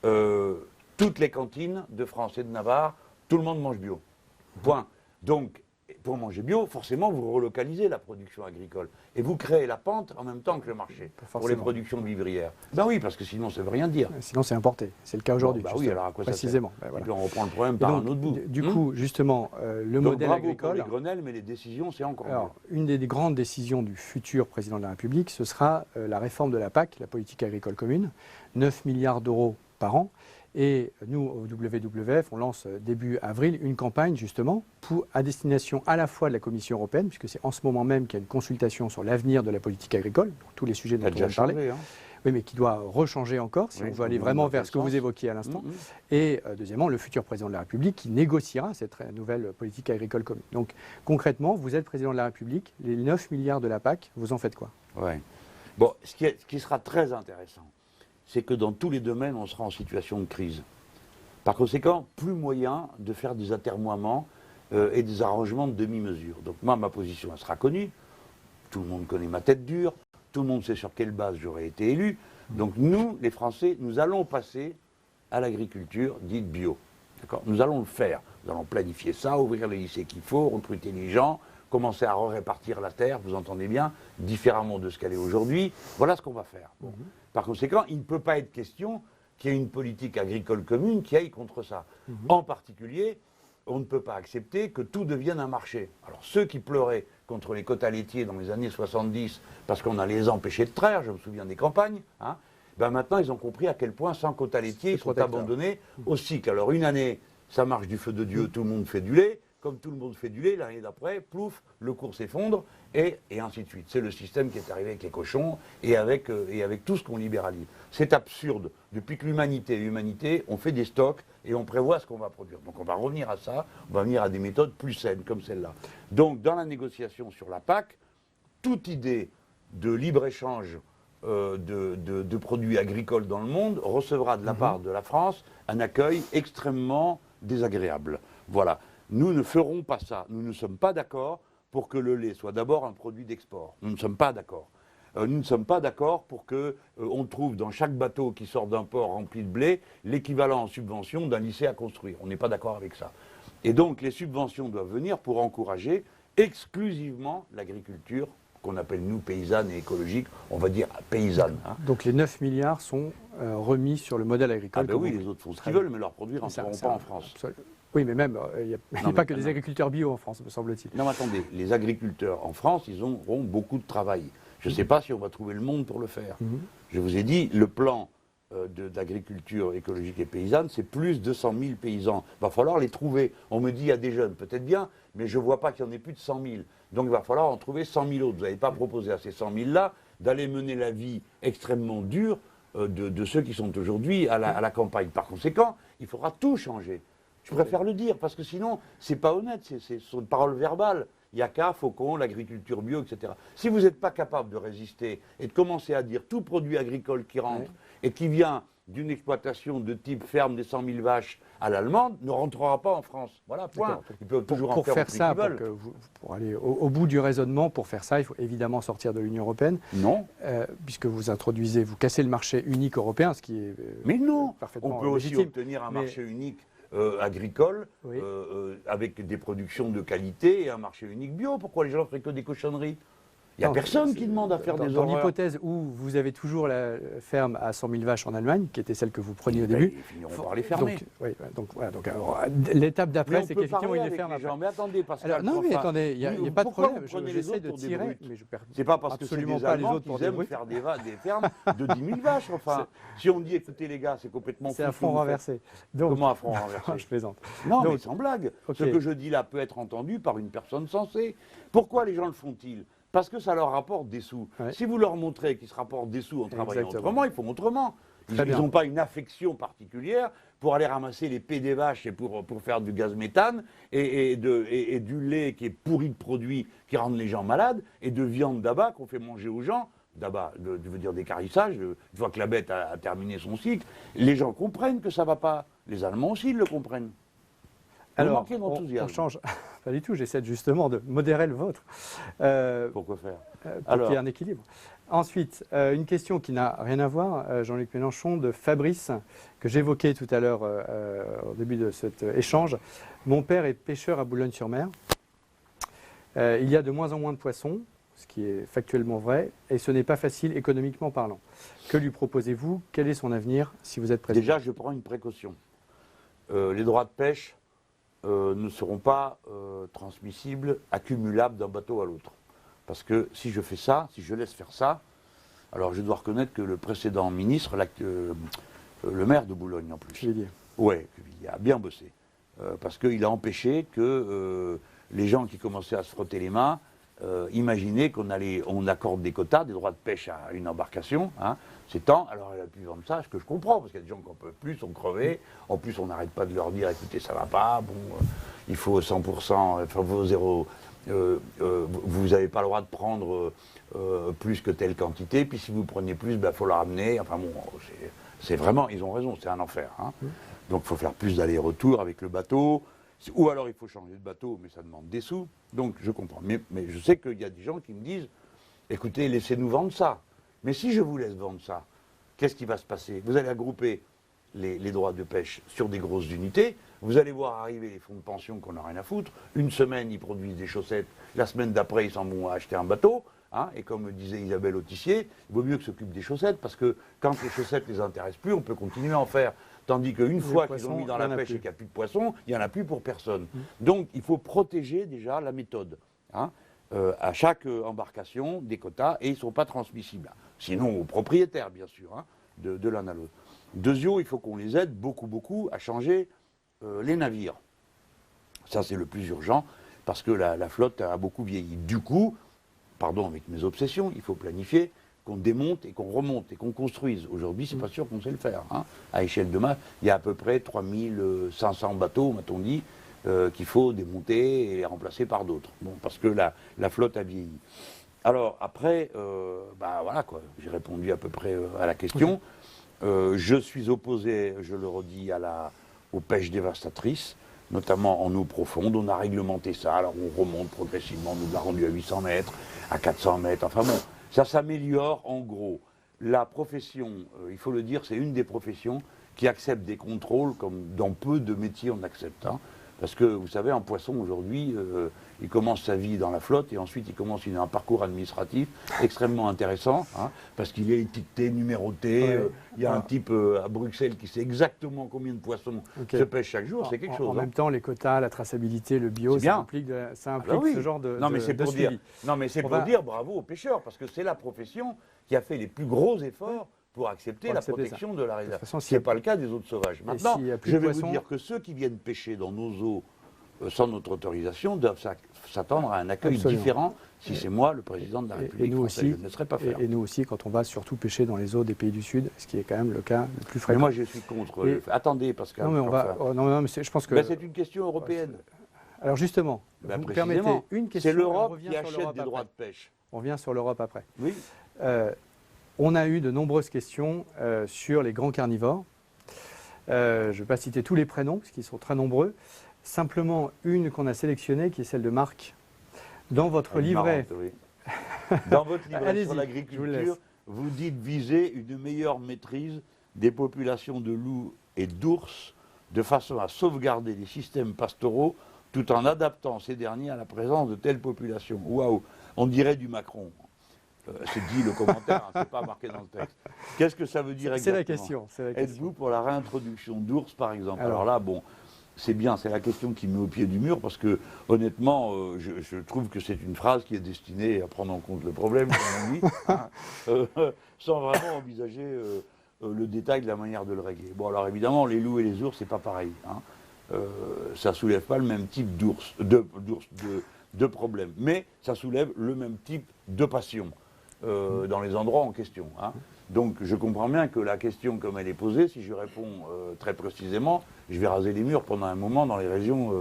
toutes les cantines de France et de Navarre, tout le monde mange bio. Point. Donc, pour manger bio, forcément, vous relocalisez la production agricole. Et vous créez la pente en même temps que le marché pour les productions vivrières. Ben oui, parce que sinon, ça ne veut rien dire. Sinon, c'est importé. C'est le cas aujourd'hui. Bah oui, alors à quoi précisément. ça sert? Voilà. Et puis on reprend le problème par un autre bout. Du coup, justement, le donc, modèle bravo agricole... pour les Grenelles, mais les décisions, c'est encore mieux. Une des grandes décisions du futur président de la République, ce sera la réforme de la PAC, la politique agricole commune, 9 milliards d'euros par an. Et nous, au WWF, on lance début avril une campagne justement à destination à la fois de la Commission européenne, puisque c'est en ce moment même qu'il y a une consultation sur l'avenir de la politique agricole, donc tous les sujets dont on vient de parler. Hein. Oui, mais qui doit rechanger encore si on veut aller vraiment vers ce que vous évoquiez à l'instant. Et deuxièmement, le futur président de la République qui négociera cette nouvelle politique agricole commune. Donc concrètement, vous êtes président de la République, les 9 milliards de la PAC, vous en faites quoi? Ouais. Bon, ce qui sera très intéressant, c'est que dans tous les domaines, on sera en situation de crise. Par conséquent, plus moyen de faire des atermoiements et des arrangements de demi-mesure. Donc moi, ma position, elle sera connue. Tout le monde connaît ma tête dure. Tout le monde sait sur quelle base j'aurais été élu. Donc nous, les Français, nous allons passer à l'agriculture dite bio. D'accord? Nous allons le faire. Nous allons planifier ça, ouvrir les lycées qu'il faut, recruter les gens, commencer à répartir la terre, vous entendez bien, différemment de ce qu'elle est aujourd'hui. Voilà ce qu'on va faire. Bon. Par conséquent, il ne peut pas être question qu'il y ait une politique agricole commune qui aille contre ça. En particulier, on ne peut pas accepter que tout devienne un marché. Alors ceux qui pleuraient contre les quotas laitiers dans les années 70 parce qu'on allait les empêcher de traire, je me souviens des campagnes, hein, ben maintenant ils ont compris à quel point sans quotas laitiers ils sont abandonnés au cycle. Alors une année, ça marche du feu de Dieu, tout le monde fait du lait. Comme tout le monde fait du lait, l'année d'après, plouf, le cours s'effondre, et ainsi de suite. C'est le système qui est arrivé avec les cochons et avec tout ce qu'on libéralise. C'est absurde. Depuis que l'humanité, on fait des stocks et on prévoit ce qu'on va produire. Donc on va revenir à ça, on va venir à des méthodes plus saines comme celle-là. Donc dans la négociation sur la PAC, toute idée de libre-échange de produits agricoles dans le monde recevra de la part de la France un accueil extrêmement désagréable. Voilà. Nous ne ferons pas ça. Nous ne sommes pas d'accord pour que le lait soit d'abord un produit d'export. Nous ne sommes pas d'accord. Nous ne sommes pas d'accord pour qu'on trouve dans chaque bateau qui sort d'un port rempli de blé l'équivalent en subvention d'un lycée à construire. On n'est pas d'accord avec ça. Et donc les subventions doivent venir pour encourager exclusivement l'agriculture qu'on appelle nous paysanne et écologique, on va dire paysanne. Hein. Donc les 9 milliards sont remis sur le modèle agricole. Ah ben oui, les autres font ce qu'ils veulent, mais leurs produits ne rentreront pas en France. Oui, mais même, il n'y a pas que des agriculteurs bio en France, me semble-t-il. Non, mais attendez, les agriculteurs en France, ils auront beaucoup de travail. Je ne sais pas si on va trouver le monde pour le faire. Je vous ai dit, le plan d'agriculture écologique et paysanne, c'est plus de 200 000 paysans. Il va falloir les trouver. On me dit il y a des jeunes, peut-être bien, mais je ne vois pas qu'il y en ait plus de 100 000. Donc il va falloir en trouver 100 000 autres. Vous n'avez pas proposé à ces 100 000-là d'aller mener la vie extrêmement dure de ceux qui sont aujourd'hui à la campagne. Par conséquent, il faudra tout changer. Je préfère le dire, parce que sinon, ce n'est pas honnête, c'est sur une parole verbale. Yaka, Faucon, l'agriculture bio, etc. Si vous n'êtes pas capable de résister et de commencer à dire tout produit agricole qui rentre et qui vient d'une exploitation de type ferme des 100 000 vaches à l'allemande, ne rentrera pas en France. Voilà, point. Ils peuvent toujours en faire ça, pour aller au bout du raisonnement, pour faire ça, il faut évidemment sortir de l'Union européenne. Non. Puisque vous cassez le marché unique européen, ce qui est mais non, parfaitement on peut légitime. aussi obtenir un marché unique agricole, avec des productions de qualité et un marché unique bio. Pourquoi les gens ne feraient que des cochonneries? Il n'y a personne qui demande à faire des horreurs. Dans l'hypothèse où vous avez toujours la ferme à 100 000 vaches en Allemagne, qui était celle que vous preniez au début. Ils finiront par les fermer. Donc l'étape d'après, c'est qu'effectivement, ils les ferment après. Mais attendez, Pascal. Non, mais attendez, il n'y a pas de problème. J'essaie de tirer, mais je perds c'est pas parce que c'est absolument des pas les Allemands autres pour qu'ils des aiment brutes. faire des fermes de 10 000 vaches. Enfin, si on dit, écoutez les gars, c'est complètement fou. C'est à ce que front vous renversé. faites. Comment à front renversé? Je plaisante. Non, mais sans blague. Ce que je dis là peut être entendu par une personne sensée. Pourquoi les gens le font-ils? Parce que ça leur rapporte des sous. Ouais. Si vous leur montrez qu'ils se rapportent des sous en travaillant autrement, ils font autrement. Ils n'ont pas une affection particulière pour aller ramasser les pets des vaches et pour faire du gaz méthane et du lait qui est pourri de produits qui rendent les gens malades et de viande d'abat qu'on fait manger aux gens. D'abat, je veux dire d'écarissage, une fois que la bête a terminé son cycle. Les gens comprennent que ça ne va pas. Les Allemands aussi le comprennent. Alors, on change. Pas du tout, j'essaie justement de modérer le vôtre. Pourquoi faire? Pour qu'il y ait un équilibre. Ensuite, une question qui n'a rien à voir, Jean-Luc Mélenchon, de Fabrice, que j'évoquais tout à l'heure au début de cet échange. Mon père est pêcheur à Boulogne-sur-Mer. Il y a de moins en moins de poissons, ce qui est factuellement vrai, et ce n'est pas facile économiquement parlant. Que lui proposez-vous? Quel est son avenir si vous êtes président? Déjà, je prends une précaution. Les droits de pêche ne seront pas transmissibles, accumulables d'un bateau à l'autre. Parce que si je fais ça, si je laisse faire ça, alors je dois reconnaître que le précédent ministre, le maire de Boulogne en plus, il a bien bossé. Parce qu'il a empêché que les gens qui commençaient à se frotter les mains imaginaient on accorde des quotas, des droits de pêche à une embarcation. Hein, c'est temps, alors elle a pu vendre ça, ce que je comprends, parce qu'il y a des gens qui n'en peuvent plus, sont crevés. En plus, on n'arrête pas de leur dire, écoutez, ça va pas, il faut 100%, enfin, vos zéro, vous n'avez pas le droit de prendre plus que telle quantité, puis si vous prenez plus, il faut la ramener. Enfin bon, c'est vraiment, ils ont raison, c'est un enfer. Hein. Donc il faut faire plus d'aller-retour avec le bateau, ou alors il faut changer de bateau, mais ça demande des sous. Donc je comprends. Mais je sais qu'il y a des gens qui me disent, écoutez, laissez-nous vendre ça. Mais si je vous laisse vendre ça, qu'est-ce qui va se passer? Vous allez regrouper les droits de pêche sur des grosses unités, vous allez voir arriver les fonds de pension qu'on n'a rien à foutre, une semaine ils produisent des chaussettes, la semaine d'après ils s'en vont acheter un bateau, hein, et comme disait Isabelle Autissier, il vaut mieux qu'ils s'occupent des chaussettes, parce que quand les chaussettes ne les intéressent plus, on peut continuer à en faire. Tandis qu'une fois qu'ils ont mis dans la pêche et qu'il n'y a plus de poissons, il n'y en a plus pour personne. Donc il faut protéger déjà la méthode. Hein. À chaque embarcation, des quotas, et ils ne sont pas transmissibles. Sinon aux propriétaires, bien sûr, hein, de l'un à l'autre. Deuxièmement, il faut qu'on les aide beaucoup à changer les navires. Ça, c'est le plus urgent, parce que la flotte a beaucoup vieilli. Du coup, pardon avec mes obsessions, il faut planifier qu'on démonte et qu'on remonte et qu'on construise. Aujourd'hui, c'est pas sûr qu'on sait le faire. Hein. À échelle de masse, il y a à peu près 3500 bateaux, m'a-t-on dit, qu'il faut démonter et remplacer par d'autres. Bon, parce que la flotte a vieilli. Alors après, voilà quoi, j'ai répondu à peu près à la question. Je suis opposé, je le redis, aux pêches dévastatrices, notamment en eau profonde. On a réglementé ça, alors on remonte progressivement, on nous l'a rendu à 800 mètres, à 400 mètres, enfin bon, ça s'améliore en gros. La profession, il faut le dire, c'est une des professions qui accepte des contrôles comme dans peu de métiers on accepte. Hein. Parce que, vous savez, un poisson, aujourd'hui, il commence sa vie dans la flotte et ensuite il commence un parcours administratif extrêmement intéressant, hein, parce qu'il est étiqueté, numéroté. Il y a un type à Bruxelles qui sait exactement combien de poissons se pêchent chaque jour, c'est quelque chose. En même temps, les quotas, la traçabilité, le bio, ça implique ce genre de Non, mais c'est pour dire bravo aux pêcheurs, parce que c'est la profession qui a fait les plus gros efforts pour accepter Pour la accepter protection de la De toute réserve. façon, Ce n'est pas le cas des autres sauvages. Maintenant, s'il y a plus je de vais poissons- vous dire que ceux qui viennent pêcher dans nos eaux sans notre autorisation doivent s'attendre à un accueil Absolument. différent si c'est moi, le président de la République nous française. aussi, Je ne laisserai pas faire. et nous aussi, quand on va surtout pêcher dans les eaux des pays du Sud, ce qui est quand même le cas le plus Mais fréquent. moi, je suis contre. Et- Attendez, Pascal. non, mais on va. enfin, Oh, non, mais je pense que. ben, c'est une question européenne. Alors justement, Ben, vous me permettez précisément. une question. C'est et on l'Europe revient qui sur achète l'Europe des après. droits de pêche. On revient sur l'Europe après. Oui. On a eu de nombreuses questions sur les grands carnivores. Je ne vais pas citer tous les prénoms, parce qu'ils sont très nombreux. Simplement une qu'on a sélectionnée, qui est celle de Marc. Dans votre Elle est livret, marrante, oui. Dans votre livret Allez-y, sur je vous l'agriculture, laisse. vous dites viser une meilleure maîtrise des populations de loups et d'ours de façon à sauvegarder les systèmes pastoraux tout en adaptant ces derniers à la présence de telles populations. Waouh, on dirait du Macron. C'est dit le commentaire, hein, c'est pas marqué dans le texte. Qu'est-ce que ça veut dire c'est exactement la question. c'est la question. Êtes-vous pour la réintroduction d'ours, par exemple? Alors Alors là, bon, c'est bien, c'est la question qui me met au pied du mur, parce que, honnêtement, je trouve que c'est une phrase qui est destinée à prendre en compte le problème, comme on dit, hein, sans vraiment envisager le détail de la manière de le régler. Bon, alors évidemment, les loups et les ours, c'est pas pareil. Hein. Ça soulève pas le même type de problème, mais ça soulève le même type de passion dans les endroits en question. Hein. Donc je comprends bien que la question comme elle est posée, si je réponds très précisément, je vais raser les murs pendant un moment dans les régions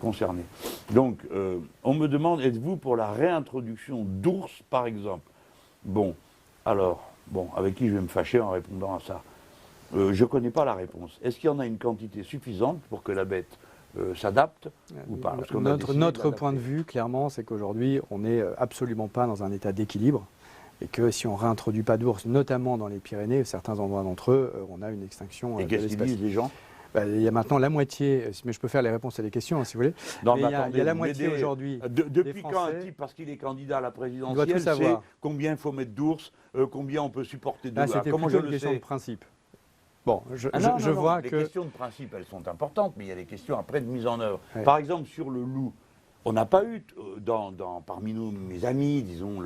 concernées. Donc on me demande, êtes-vous pour la réintroduction d'ours par exemple? Bon, alors, avec qui je vais me fâcher en répondant à ça? Je ne connais pas la réponse. Est-ce qu'il y en a une quantité suffisante pour que la bête s'adapte ou pas? Parce qu'on a décidé de Notre point de l'adapter. vue, clairement, c'est qu'aujourd'hui, on n'est absolument pas dans un état d'équilibre. Et que si on ne réintroduit pas d'ours, notamment dans les Pyrénées, certains endroits d'entre eux, on a une extinction Et de qu'est-ce qu'ils l'espèce. disent les gens? Il y a maintenant la moitié, mais je peux faire les réponses à des questions, hein, si vous voulez. Non, Mais mais il y a attendez, la vous moitié m'aidez. aujourd'hui. Depuis quand un Français- type, parce qu'il est candidat à la doit tout présidentielle, sait savoir. combien il faut mettre d'ours, combien on peut supporter de Là, loups? c'était Comment plutôt je une le question de sais? principe. Bon, je Non, vois les que... questions de principe, elles sont importantes, mais il y a des questions après de mise en œuvre. Ouais. Par exemple, sur le loup, on n'a pas eu, parmi nous, mes amis, disons,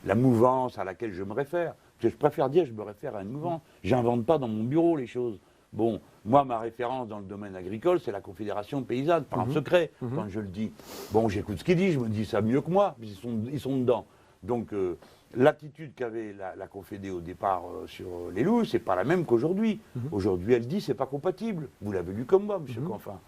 la mouvance à laquelle je me réfère. Parce que je préfère dire, je me réfère à une mouvance. J'invente pas dans mon bureau les choses. Bon, moi, ma référence dans le domaine agricole, c'est la Confédération paysanne, par un secret, quand je le dis. Bon, j'écoute ce qu'il dit, je me dis ça mieux que moi, puis ils sont dedans. Donc, l'attitude qu'avait la Confédé au départ sur les loups, c'est pas la même qu'aujourd'hui. Aujourd'hui, elle dit c'est pas compatible. Vous l'avez lu comme moi, M. Canfin.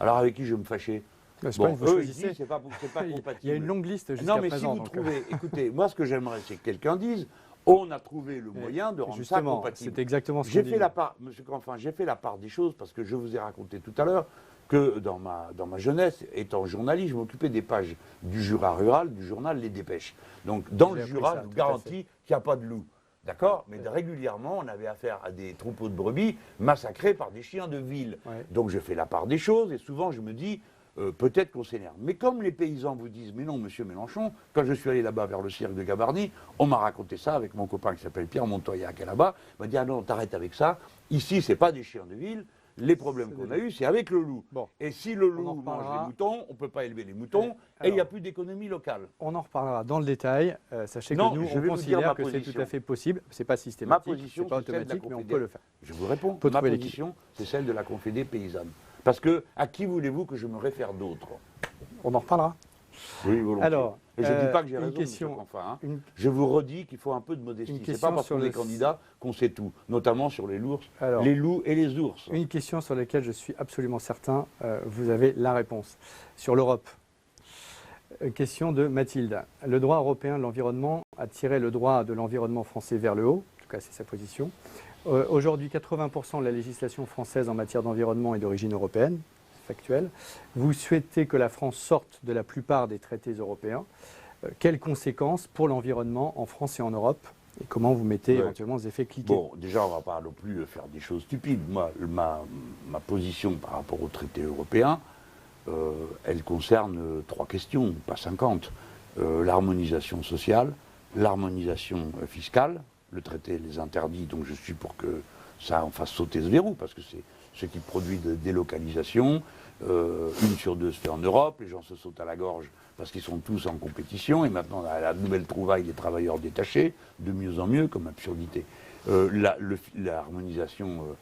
Alors, avec qui je vais me fâcher? C'est pas que vous eux, ils choisissez. disent c'est pas compatible. Il y a une longue liste jusqu'à Non, mais présent. si vous donc, trouvez, écoutez, moi, ce que j'aimerais, c'est que quelqu'un dise on a trouvé le moyen de rendre ça justement, compatible. c'est exactement ce J'ai qu'on fait dit. la part, Monsieur Canfin, j'ai fait la part des choses parce que je vous ai raconté tout à l'heure que dans ma jeunesse, étant journaliste, je m'occupais des pages du Jura rural, du journal Les Dépêches. Donc dans J'ai le appris Jura, ça, je vous tout à garantis fait. qu'il n'y a pas de loups. D'accord? Mais régulièrement, on avait affaire à des troupeaux de brebis massacrés par des chiens de ville. Ouais. Donc je fais la part des choses et souvent je me dis, peut-être qu'on s'énerve. Mais comme les paysans vous disent, mais non, monsieur Mélenchon, quand je suis allé là-bas vers le cirque de Gabarny, on m'a raconté ça avec mon copain qui s'appelle Pierre Montoya, qui est là-bas. Il m'a dit, ah non, t'arrêtes avec ça. Ici, c'est pas des chiens de ville. Les problèmes C'est qu'on des a eus, c'est avec le loup. Bon. Et si le en loup mange reparlera. les moutons, on ne peut pas élever les moutons et il n'y a plus d'économie locale. On en reparlera dans le détail. Sachez Non, que nous, je on vais vous dire ma considère que c'est position. tout à fait possible. C'est pas systématique, position, c'est pas c'est celle de la automatique, mais on Confédé- peut le faire. Je vous réponds. Faut Ma trouver position, c'est celle de la Confédé paysanne. Parce que, à qui voulez-vous que je me réfère d'autre? On en reparlera. Oui, volontiers. Alors, et je ne dis pas que j'ai une raison, question- monsieur Canfin, hein. Une- Je vous redis qu'il faut un peu de modestie. Une C'est question pas parce sur qu'on le- est candidat qu'on sait tout, notamment sur les Alors, loups et les ours. Une question sur laquelle je suis absolument certain, vous avez la réponse. Sur l'Europe. Question de Mathilde. Le droit européen de l'environnement a tiré le droit de l'environnement français vers le haut, en tout cas c'est sa position. Aujourd'hui, 80% de la législation française en matière d'environnement est d'origine européenne, c'est factuel. Vous souhaitez que la France sorte de la plupart des traités européens. Quelles conséquences pour l'environnement en France et en Europe? Et comment vous mettez Ouais. éventuellement des effets cliqués? Bon, déjà, on ne va pas non plus faire des choses stupides. Moi, ma position par rapport au traité européen, elle concerne 3 questions, pas 50. L'harmonisation sociale, l'harmonisation fiscale, le traité les interdit, donc je suis pour que ça en fasse sauter ce verrou, parce que c'est ce qui produit de délocalisation. 1 sur 2 se fait en Europe, les gens se sautent à la gorge parce qu'ils sont tous en compétition, et maintenant on a la nouvelle trouvaille des travailleurs détachés, de mieux en mieux, comme absurdité. L'harmonisation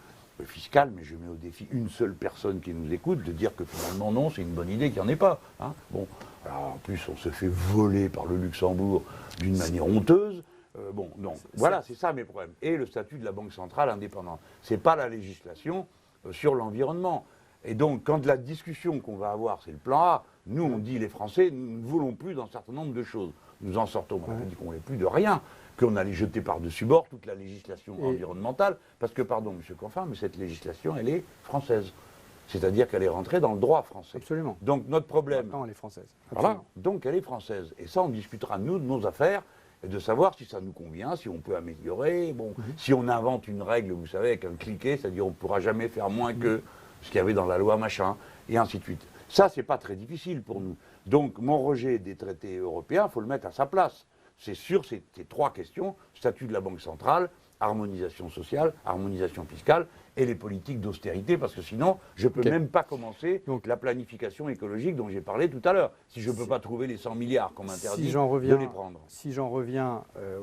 fiscale, mais je mets au défi une seule personne qui nous écoute de dire que finalement non, c'est une bonne idée qu'il n'y en ait pas. Hein. Bon, alors en plus on se fait voler par le Luxembourg d'une manière honteuse. Bon, non, voilà, c'est ça mes problèmes. Et le statut de la Banque centrale indépendante. C'est pas la législation sur l'environnement. Et donc, quand la discussion qu'on va avoir, c'est le plan A, nous, on dit, les Français, nous ne voulons plus d'un certain nombre de choses. Nous en sortons, on dit qu'on ne voulait plus de rien, qu'on allait jeter par-dessus bord toute la législation environnementale, parce que, pardon, M. Canfin, mais cette législation, elle est française. C'est-à-dire qu'elle est rentrée dans le droit français. Absolument. Donc, notre problème... Maintenant, elle est française. Voilà, donc elle est française. Et ça, on discutera, nous, de nos affaires, et de savoir si ça nous convient, si on peut améliorer. Bon, si on invente une règle, vous savez, avec un cliquet, c'est-à-dire on ne pourra jamais faire moins que ce qu'il y avait dans la loi machin, et ainsi de suite. Ça, c'est pas très difficile pour nous. Donc, mon rejet des traités européens, il faut le mettre à sa place. C'est sur ces trois questions, statut de la Banque centrale, harmonisation sociale, harmonisation fiscale, et les politiques d'austérité, parce que sinon, je ne peux même pas commencer la planification écologique dont j'ai parlé tout à l'heure, si je ne peux pas trouver les 100 milliards qu'on m'interdit de les prendre. Si j'en reviens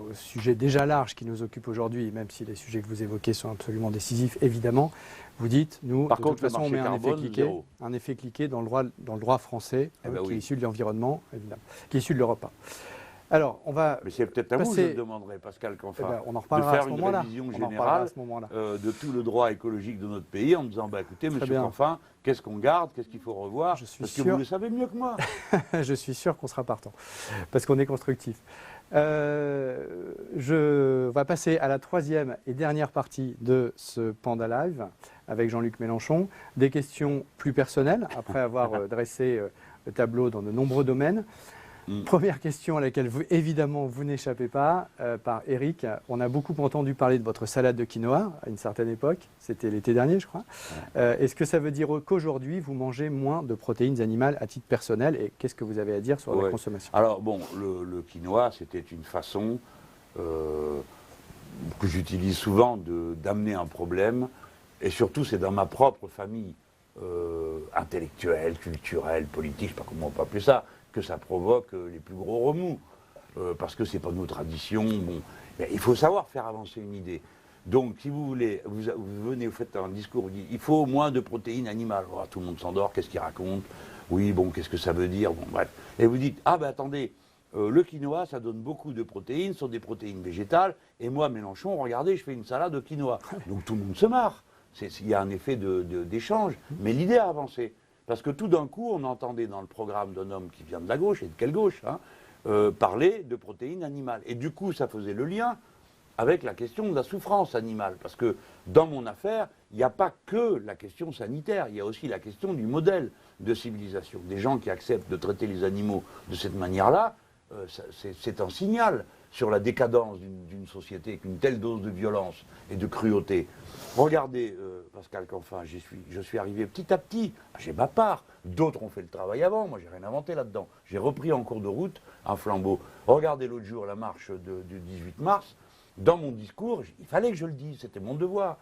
au sujet déjà large qui nous occupe aujourd'hui, même si les sujets que vous évoquez sont absolument décisifs, évidemment, vous dites, nous, par de contre, toute façon, on met un effet cliqué dans le droit français, qui est issu de l'environnement, évidemment, qui est issu de l'Europe. Alors, on va. Mais c'est peut-être à vous que je le demanderai, Pascal Canfin, on en de faire une à révision générale de tout le droit écologique de notre pays en me disant écoutez, M. Canfin, qu'est-ce qu'on garde, qu'est-ce qu'il faut revoir parce que vous le savez mieux que moi. Je suis sûr qu'on sera partant, parce qu'on est constructif. Je vais passer à la troisième et dernière partie de ce Panda Live avec Jean-Luc Mélenchon. Des questions plus personnelles, après avoir dressé le tableau dans de nombreux domaines. Première question à laquelle, évidemment, vous n'échappez pas, par Eric. On a beaucoup entendu parler de votre salade de quinoa à une certaine époque. C'était l'été dernier, je crois. Est-ce que ça veut dire qu'aujourd'hui, vous mangez moins de protéines animales à titre personnel? Et qu'est-ce que vous avez à dire sur la consommation? Alors, bon, le quinoa, c'était une façon que j'utilise souvent d'amener un problème. Et surtout, c'est dans ma propre famille intellectuelle, culturelle, politique, je ne sais pas comment on peut appeler ça, que ça provoque les plus gros remous, parce que c'est pas nos traditions. Bon, mais il faut savoir faire avancer une idée. Donc, si vous voulez, vous venez, vous faites un discours, vous dites, il faut moins de protéines animales. Oh, tout le monde s'endort, qu'est-ce qu'il raconte? Oui, bon, qu'est-ce que ça veut dire? Bon, bref. Et vous dites, ah ben attendez, le quinoa, ça donne beaucoup de protéines, ce sont des protéines végétales, et moi, Mélenchon, regardez, je fais une salade de quinoa. Donc tout le monde se marre. Il y a un effet d'échange, mais l'idée a avancé. Parce que tout d'un coup, on entendait dans le programme d'un homme qui vient de la gauche, et de quelle gauche, hein, parler de protéines animales. Et du coup, ça faisait le lien avec la question de la souffrance animale. Parce que dans mon affaire, il n'y a pas que la question sanitaire, il y a aussi la question du modèle de civilisation. Des gens qui acceptent de traiter les animaux de cette manière-là, c'est un signal sur la décadence d'une société avec une telle dose de violence et de cruauté. Regardez, Pascal Canfin, je suis arrivé petit à petit, j'ai ma part, d'autres ont fait le travail avant, moi j'ai rien inventé là-dedans. J'ai repris en cours de route un flambeau. Regardez l'autre jour la marche du 18 mars, dans mon discours, il fallait que je le dise, c'était mon devoir.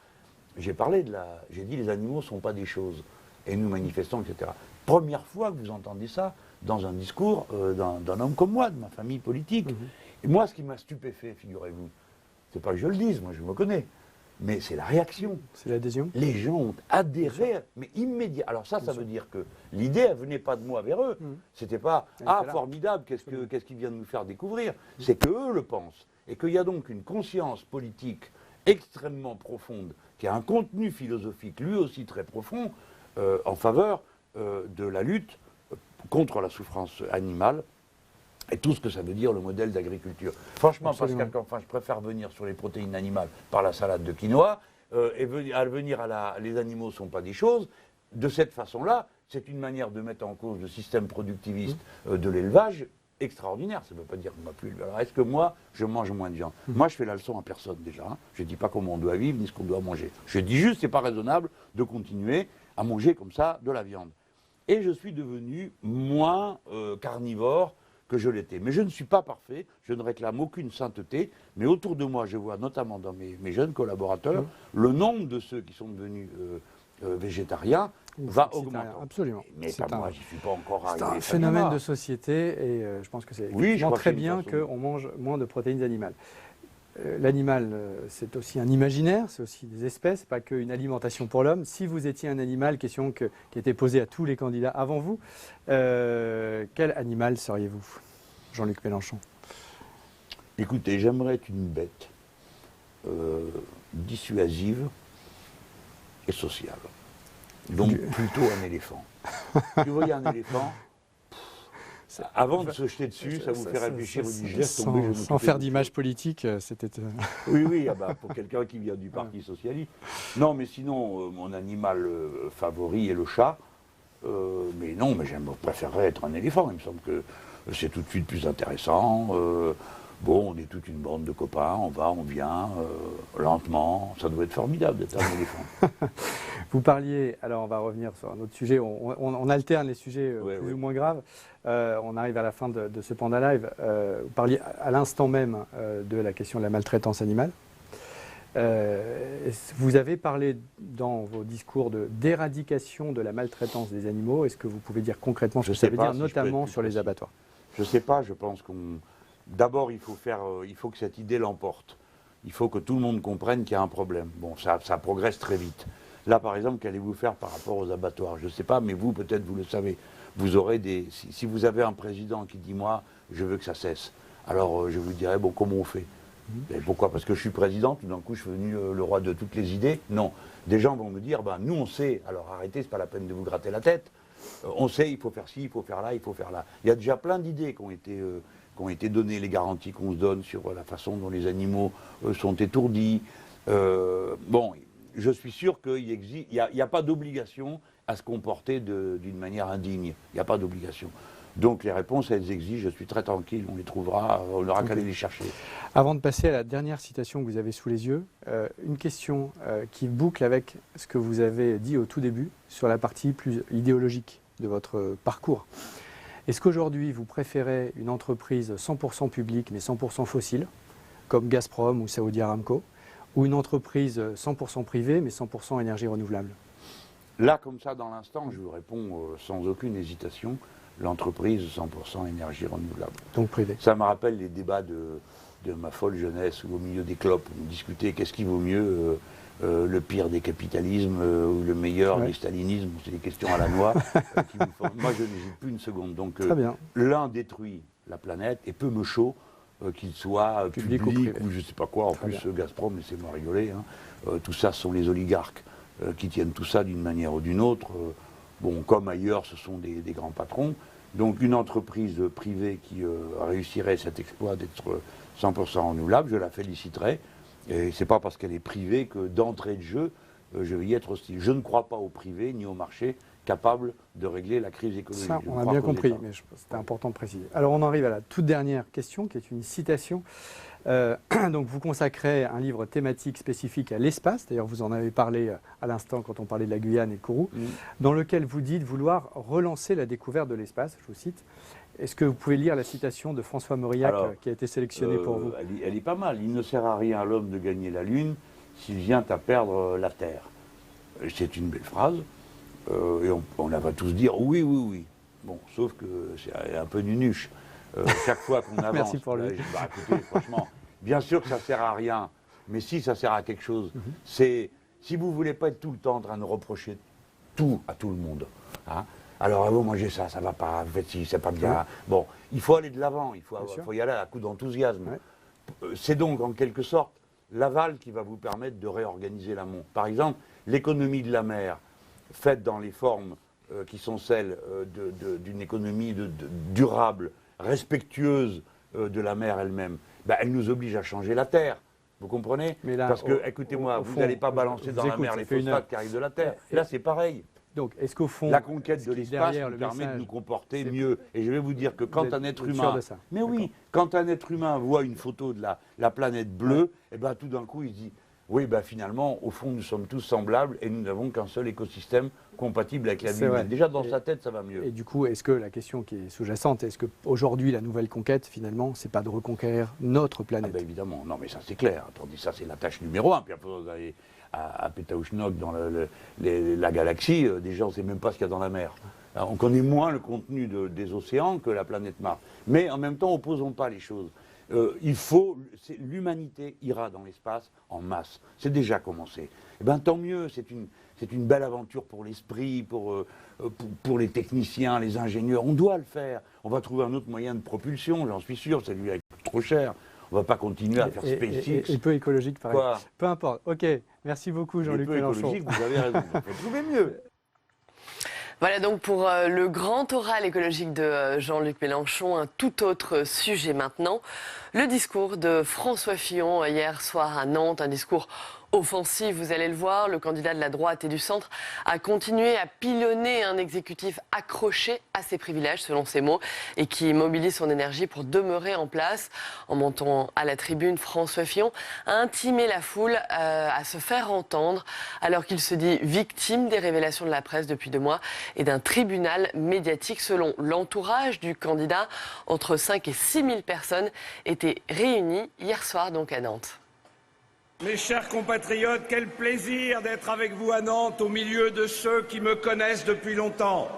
J'ai dit les animaux ne sont pas des choses, et nous manifestons, etc. Première fois que vous entendez ça dans un discours d'un homme comme moi, de ma famille politique. Et moi, ce qui m'a stupéfait, figurez-vous, c'est pas que je le dise, moi je me connais, mais c'est la réaction. C'est l'adhésion. Les gens ont adhéré, mais immédiatement. Alors ça veut dire que l'idée, elle venait pas de moi vers eux. C'était pas « Ah, formidable, qu'est-ce qu'ils viennent nous faire découvrir ?» C'est qu'eux le pensent. Et qu'il y a donc une conscience politique extrêmement profonde, qui a un contenu philosophique lui aussi très profond, en faveur de la lutte contre la souffrance animale, et tout ce que ça veut dire le modèle d'agriculture. Franchement, absolument. Pascal Canfin, je préfère venir sur les protéines animales par la salade de quinoa, et venir les animaux ne sont pas des choses. De cette façon-là, c'est une manière de mettre en cause le système productiviste de l'élevage extraordinaire. Ça ne veut pas dire qu'on ne va plus élever. Alors, est-ce que moi, je mange moins de viande? Moi, je fais la leçon à personne déjà. Hein. Je ne dis pas comment on doit vivre, ni ce qu'on doit manger. Je dis juste que ce n'est pas raisonnable de continuer à manger comme ça de la viande. Et je suis devenu moins carnivore que je l'étais. Mais je ne suis pas parfait, je ne réclame aucune sainteté, mais autour de moi, je vois notamment dans mes jeunes collaborateurs, le nombre de ceux qui sont devenus végétariens va augmenter. Absolument. Mais pas moi, j'y suis pas encore arrivé. C'est un phénomène de société et je pense que c'est très bien qu'on mange moins de protéines animales. l'animal, c'est aussi un imaginaire, c'est aussi des espèces, pas qu'une alimentation pour l'homme. Si vous étiez un animal, question qui a été posée à tous les candidats avant vous, quel animal seriez-vous, Jean-Luc Mélenchon? Écoutez, j'aimerais être une bête dissuasive et sociale. Donc plutôt un éléphant. Si vous voyez un éléphant, avant de se jeter dessus, ça vous fait réfléchir, vous dites, je laisse tomber, je vais sans m'occuper faire de d'image politique, c'était... Oui, oui, pour quelqu'un qui vient du Parti Socialiste. Non, mais sinon, mon animal favori est le chat. Mais non, mais je préférerais être un éléphant. Il me semble que c'est tout de suite plus intéressant. Bon, on est toute une bande de copains, on va, on vient, lentement. Ça doit être formidable d'être un éléphant. Vous parliez, alors on va revenir sur un autre sujet, on alterne les sujets plus ou moins graves. On arrive à la fin de ce Panda Live. Vous parliez à l'instant même de la question de la maltraitance animale. Vous avez parlé dans vos discours d'éradication de la maltraitance des animaux. Est-ce que vous pouvez dire concrètement ce que ça veut dire, notamment sur les abattoirs? Je ne sais pas, je pense qu'on... D'abord, il faut que cette idée l'emporte. Il faut que tout le monde comprenne qu'il y a un problème. Bon, ça progresse très vite. Là, par exemple, qu'allez-vous faire par rapport aux abattoirs? Je ne sais pas, mais vous, peut-être, vous le savez. Vous aurez si vous avez un président qui dit, moi, je veux que ça cesse, alors je vous dirai, bon, comment on fait? Et pourquoi? Parce que je suis président, tout d'un coup, je suis devenu le roi de toutes les idées? Non. Des gens vont me dire, ben, nous, on sait, alors arrêtez, c'est pas la peine de vous gratter la tête. On sait, il faut faire ci, il faut faire là, il faut faire là. Il y a déjà plein d'idées qui ont été données, les garanties qu'on se donne sur la façon dont les animaux sont étourdis. Bon, je suis sûr qu'il n'y a pas d'obligation à se comporter d'une manière indigne. Il n'y a pas d'obligation. Donc les réponses, elles exigent, je suis très tranquille, on les trouvera, on n'aura qu'à aller les chercher. Avant de passer à la dernière citation que vous avez sous les yeux, une question qui boucle avec ce que vous avez dit au tout début sur la partie plus idéologique de votre parcours. Est-ce qu'aujourd'hui, vous préférez une entreprise 100% publique mais 100% fossile, comme Gazprom ou Saudi Aramco, ou une entreprise 100% privée mais 100% énergie renouvelable? Là, comme ça, dans l'instant, je vous réponds sans aucune hésitation, l'entreprise 100% énergie renouvelable. Donc privée. Ça me rappelle les débats de ma folle jeunesse, où au milieu des clopes, on discutait qu'est-ce qui vaut mieux, le pire des capitalismes ou le meilleur des stalinismes. C'est des questions à la noix. Moi, je n'hésite plus une seconde. Donc, l'un détruit la planète et peu me chaud qu'il soit public ou je ne sais pas quoi. En plus, Gazprom, laissez-moi rigoler. Hein. Tout ça, ce sont les oligarques qui tiennent tout ça d'une manière ou d'une autre. Bon, comme ailleurs, ce sont des grands patrons. Donc, une entreprise privée qui réussirait cet exploit d'être 100% renouvelable, je la féliciterais. Et ce n'est pas parce qu'elle est privée que d'entrée de jeu, je vais y être hostile. Je ne crois pas au privé ni au marché capable de régler la crise économique. Ça, on a bien compris, mais c'était important de préciser. Alors on arrive à la toute dernière question, qui est une citation. Donc vous consacrez un livre thématique spécifique à l'espace, d'ailleurs vous en avez parlé à l'instant quand on parlait de la Guyane et de Kourou, dans lequel vous dites vouloir relancer la découverte de l'espace, je vous cite. Est-ce que vous pouvez lire la citation de François Mauriac qui a été sélectionnée pour vous? Elle est pas mal. Il ne sert à rien à l'homme de gagner la Lune s'il vient à perdre la Terre. C'est une belle phrase. Et on la va tous dire oui, oui, oui. Bon, sauf que c'est un peu nunuche. Chaque fois qu'on avance. Merci pour lui. Écoutez, franchement, bien sûr que ça ne sert à rien, mais si ça sert à quelque chose, c'est si vous ne voulez pas être tout le temps en train de reprocher tout à tout le monde. Hein, alors, vous mangez ça, ça va pas, en fait, si, c'est pas bien. Bon, il faut aller de l'avant, il faut y aller à coup d'enthousiasme. C'est donc, en quelque sorte, l'aval qui va vous permettre de réorganiser l'amont. Par exemple, l'économie de la mer, faite dans les formes qui sont celles d'une économie durable, respectueuse de la mer elle-même, ben, elle nous oblige à changer la terre. Vous comprenez? Là, parce que, écoutez-moi, vous n'allez pas balancer dans la mer les phosphates qui arrivent de la terre. Là, c'est pareil. Donc, est-ce qu'au fond, la conquête de l'espace nous permet de nous comporter mieux? Et je vais vous dire que quand un être humain, mais oui, quand un être humain voit une photo de la planète bleue, et ben tout d'un coup il se dit, oui, ben finalement, au fond, nous sommes tous semblables et nous n'avons qu'un seul écosystème compatible avec la vie humaine. Déjà dans sa tête, ça va mieux. Et du coup, est-ce que la question qui est sous-jacente, est-ce qu'aujourd'hui, la nouvelle conquête, finalement, c'est pas de reconquérir notre planète? Ben évidemment, non, mais ça c'est clair. Tandis ça, c'est la tâche numéro 1. Puis après, vous allez à Pétaouchnok, dans la galaxie, déjà on ne sait même pas ce qu'il y a dans la mer. Alors, on connaît moins le contenu des océans que la planète Mars. Mais en même temps, opposons pas les choses. l'humanité ira dans l'espace en masse. C'est déjà commencé. Eh bien, tant mieux, c'est une belle aventure pour l'esprit, pour les techniciens, les ingénieurs. On doit le faire. On va trouver un autre moyen de propulsion, j'en suis sûr, celui-là est trop cher. On ne va pas continuer à faire SpaceX. Et peu écologique, pareil. Quoi. Peu importe. Ok, merci beaucoup Jean-Luc Mélenchon. Vous avez raison, il faut trouver mieux. Voilà donc pour le grand oral écologique de Jean-Luc Mélenchon. Un tout autre sujet maintenant. Le discours de François Fillon hier soir à Nantes, un discours offensif, vous allez le voir. Le candidat de la droite et du centre a continué à pilonner un exécutif accroché à ses privilèges, selon ses mots, et qui mobilise son énergie pour demeurer en place. En montant à la tribune, François Fillon a intimé la foule à se faire entendre, alors qu'il se dit victime des révélations de la presse depuis 2 mois et d'un tribunal médiatique. Selon l'entourage du candidat, entre 5 et 6 000 personnes étaient réunies hier soir donc à Nantes. Mes chers compatriotes, quel plaisir d'être avec vous à Nantes, au milieu de ceux qui me connaissent depuis longtemps.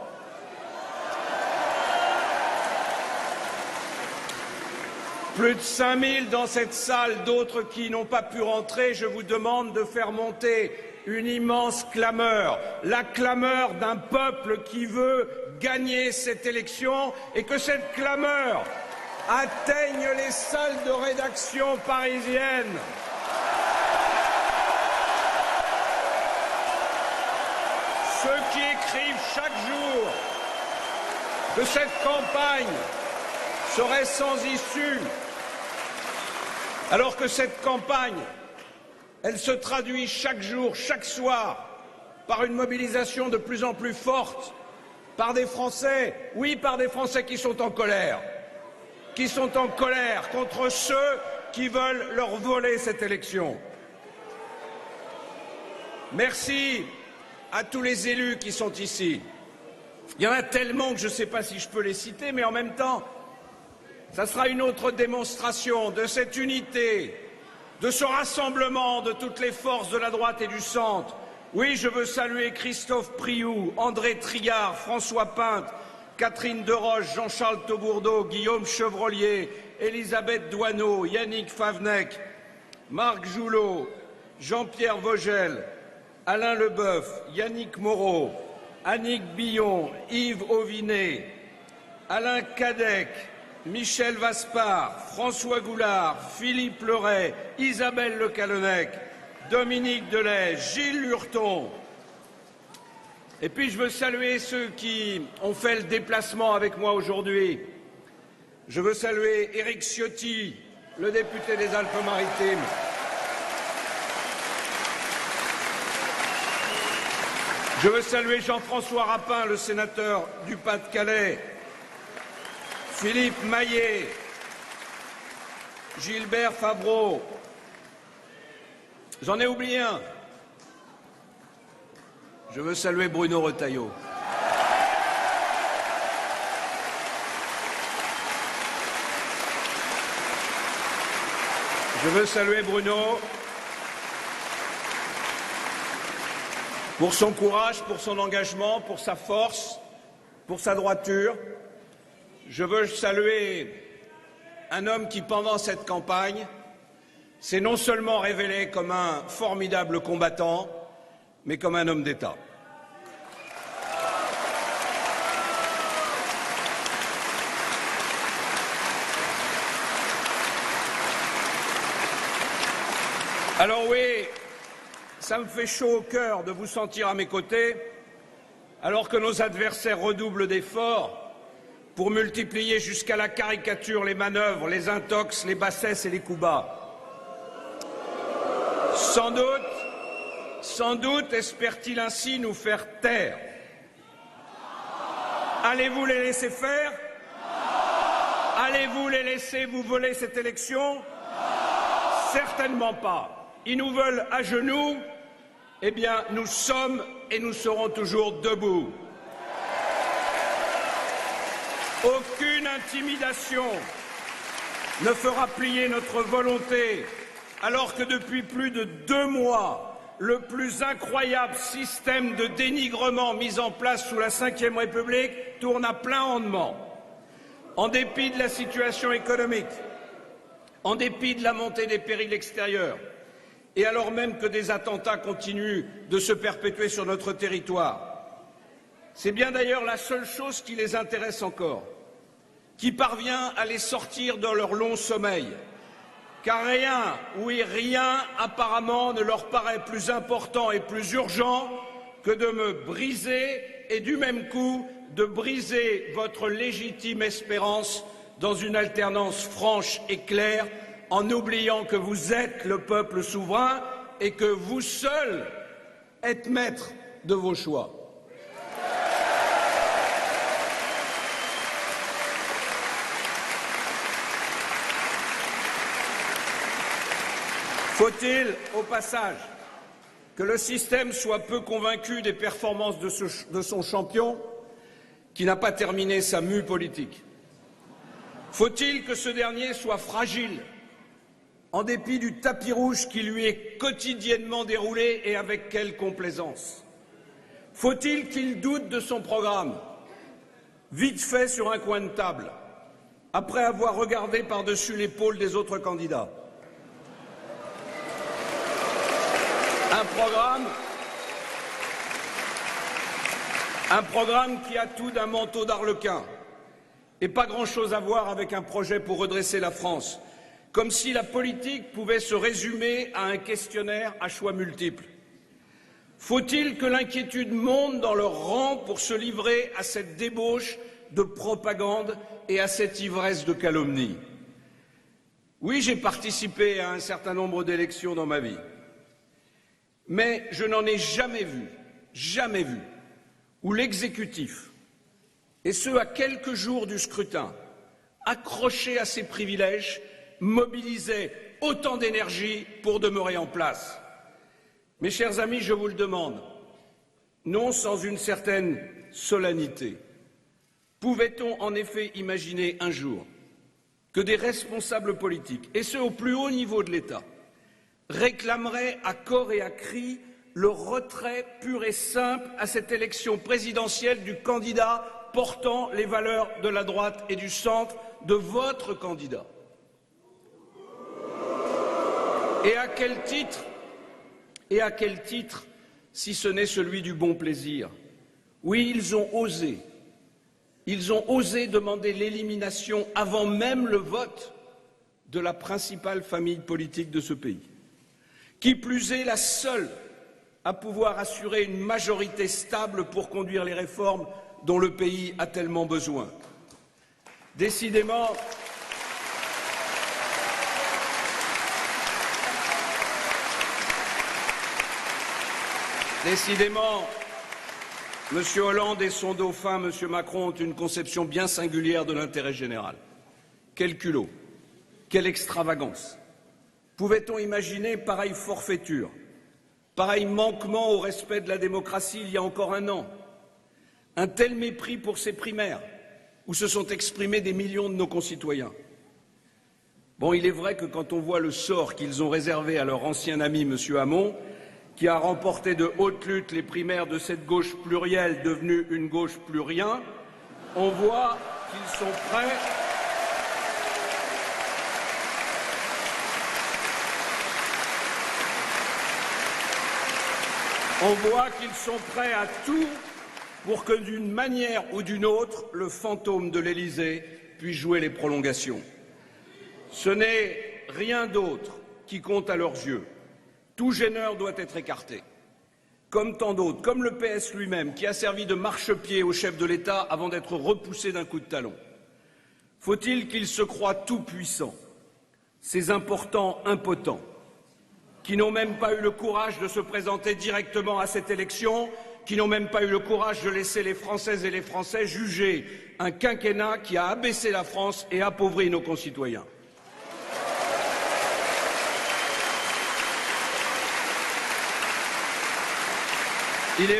Plus de 5000 dans cette salle, d'autres qui n'ont pas pu rentrer. Je vous demande de faire monter une immense clameur, la clameur d'un peuple qui veut gagner cette élection et que cette clameur atteigne les salles de rédaction parisiennes. Ceux qui écrivent chaque jour que cette campagne serait sans issue, alors que cette campagne, elle se traduit chaque jour, chaque soir, par une mobilisation de plus en plus forte, par des Français, oui, par des Français qui sont en colère contre ceux qui veulent leur voler cette élection. Merci à tous les élus qui sont ici. Il y en a tellement que je ne sais pas si je peux les citer, mais en même temps, ça sera une autre démonstration de cette unité, de ce rassemblement de toutes les forces de la droite et du centre. Oui, je veux saluer Christophe Priou, André Trigard, François Pinte, Catherine Deroche, Jean-Charles Taubourdeau, Guillaume Chevrollier, Elisabeth Doineau, Yannick Favnec, Marc Joulot, Jean-Pierre Vogel, Alain Leboeuf, Yannick Moreau, Annick Billon, Yves Auvinet, Alain Cadec, Michel Vaspart, François Goulard, Philippe Leray, Isabelle Le Callennec, Dominique Delay, Gilles Lurton. Et puis je veux saluer ceux qui ont fait le déplacement avec moi aujourd'hui. Je veux saluer Éric Ciotti, le député des Alpes-Maritimes. Je veux saluer Jean-François Rapin, le sénateur du Pas-de-Calais, Philippe Maillet, Gilbert Favreau. J'en ai oublié un. Je veux saluer Bruno Retailleau. Je veux saluer Bruno pour son courage, pour son engagement, pour sa force, pour sa droiture. Je veux saluer un homme qui, pendant cette campagne, s'est non seulement révélé comme un formidable combattant, mais comme un homme d'État. Alors oui, ça me fait chaud au cœur de vous sentir à mes côtés, alors que nos adversaires redoublent d'efforts pour multiplier jusqu'à la caricature les manœuvres, les intox, les bassesses et les coups bas. Sans doute espèrent-ils ainsi nous faire taire. Allez-vous les laisser faire? Allez-vous les laisser vous voler cette élection? Certainement pas. Ils nous veulent à genoux, eh bien nous sommes et nous serons toujours debout. Aucune intimidation ne fera plier notre volonté, alors que depuis plus de 2 mois, le plus incroyable système de dénigrement mis en place sous la Ve République tourne à plein rendement. En dépit de la situation économique, en dépit de la montée des périls extérieurs, et alors même que des attentats continuent de se perpétuer sur notre territoire. C'est bien d'ailleurs la seule chose qui les intéresse encore, qui parvient à les sortir de leur long sommeil. Car rien, oui rien, apparemment ne leur paraît plus important et plus urgent que de me briser et du même coup de briser votre légitime espérance dans une alternance franche et claire, en oubliant que vous êtes le peuple souverain et que vous seul êtes maître de vos choix. Faut-il, au passage, que le système soit peu convaincu des performances de son champion, qui n'a pas terminé sa mue politique? Faut-il que ce dernier soit fragile, en dépit du tapis rouge qui lui est quotidiennement déroulé et avec quelle complaisance? Faut-il qu'il doute de son programme, vite fait sur un coin de table, après avoir regardé par-dessus l'épaule des autres candidats? Un programme qui a tout d'un manteau d'arlequin et pas grand-chose à voir avec un projet pour redresser la France, comme si la politique pouvait se résumer à un questionnaire à choix multiples. Faut-il que l'inquiétude monte dans leur rang pour se livrer à cette débauche de propagande et à cette ivresse de calomnie? Oui, j'ai participé à un certain nombre d'élections dans ma vie. Mais je n'en ai jamais vu, où l'exécutif, et ce à quelques jours du scrutin, accroché à ses privilèges, mobilisait autant d'énergie pour demeurer en place. Mes chers amis, je vous le demande, non sans une certaine solennité, pouvait-on en effet imaginer un jour que des responsables politiques, et ce au plus haut niveau de l'État, réclamerait à corps et à cri le retrait pur et simple à cette élection présidentielle du candidat portant les valeurs de la droite et du centre, de votre candidat? Et à quel titre, si ce n'est celui du bon plaisir? Oui, ils ont osé demander l'élimination avant même le vote de la principale famille politique de ce pays. Qui plus est, la seule à pouvoir assurer une majorité stable pour conduire les réformes dont le pays a tellement besoin. Décidément, M. Hollande et son dauphin, M. Macron, ont une conception bien singulière de l'intérêt général. Quel culot, quelle extravagance! Pouvait-on imaginer pareille forfaiture, pareil manquement au respect de la démocratie il y a encore un an? Un tel mépris pour ces primaires, où se sont exprimés des millions de nos concitoyens. Bon, il est vrai que quand on voit le sort qu'ils ont réservé à leur ancien ami, M. Hamon, qui a remporté de haute lutte les primaires de cette gauche plurielle devenue une gauche plus rien, on voit qu'ils sont prêts à tout pour que d'une manière ou d'une autre, le fantôme de l'Élysée puisse jouer les prolongations. Ce n'est rien d'autre qui compte à leurs yeux. Tout gêneur doit être écarté. Comme tant d'autres, comme le PS lui-même, qui a servi de marchepied au chef de l'État avant d'être repoussé d'un coup de talon. Faut-il qu'ils se croient tout-puissants, ces importants impotents, qui n'ont même pas eu le courage de se présenter directement à cette élection, qui n'ont même pas eu le courage de laisser les Françaises et les Français juger un quinquennat qui a abaissé la France et appauvri nos concitoyens. Il est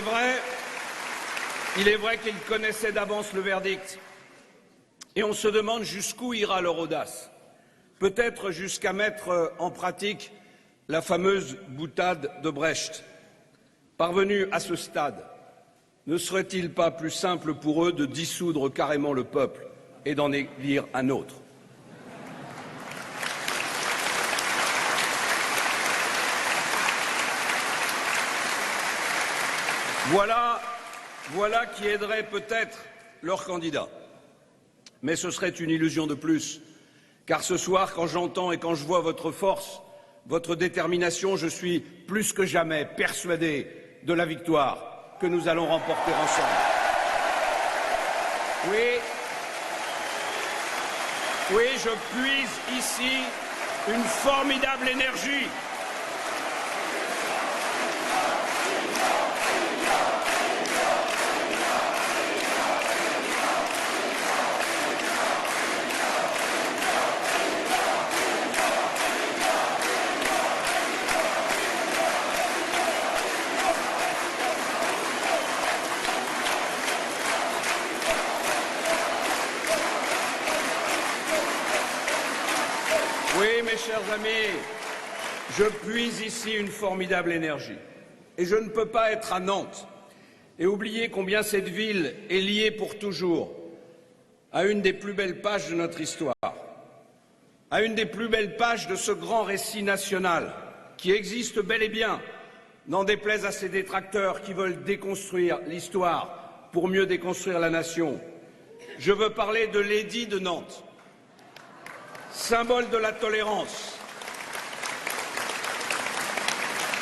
vrai qu'ils connaissaient d'avance le verdict. Et on se demande jusqu'où ira leur audace. Peut-être jusqu'à mettre en pratique la fameuse boutade de Brecht. Parvenus à ce stade, ne serait-il pas plus simple pour eux de dissoudre carrément le peuple et d'en élire un autre? Voilà qui aiderait peut-être leur candidat. Mais ce serait une illusion de plus, car ce soir, quand j'entends et quand je vois votre force, votre détermination, je suis plus que jamais persuadé de la victoire que nous allons remporter ensemble. Oui, je puise ici une formidable énergie. Oui, mes chers amis, je puise ici une formidable énergie. Et je ne peux pas être à Nantes et oublier combien cette ville est liée pour toujours à une des plus belles pages de notre histoire, à une des plus belles pages de ce grand récit national qui existe bel et bien, n'en déplaise à ces détracteurs qui veulent déconstruire l'histoire pour mieux déconstruire la nation. Je veux parler de l'édit de Nantes, symbole de la tolérance,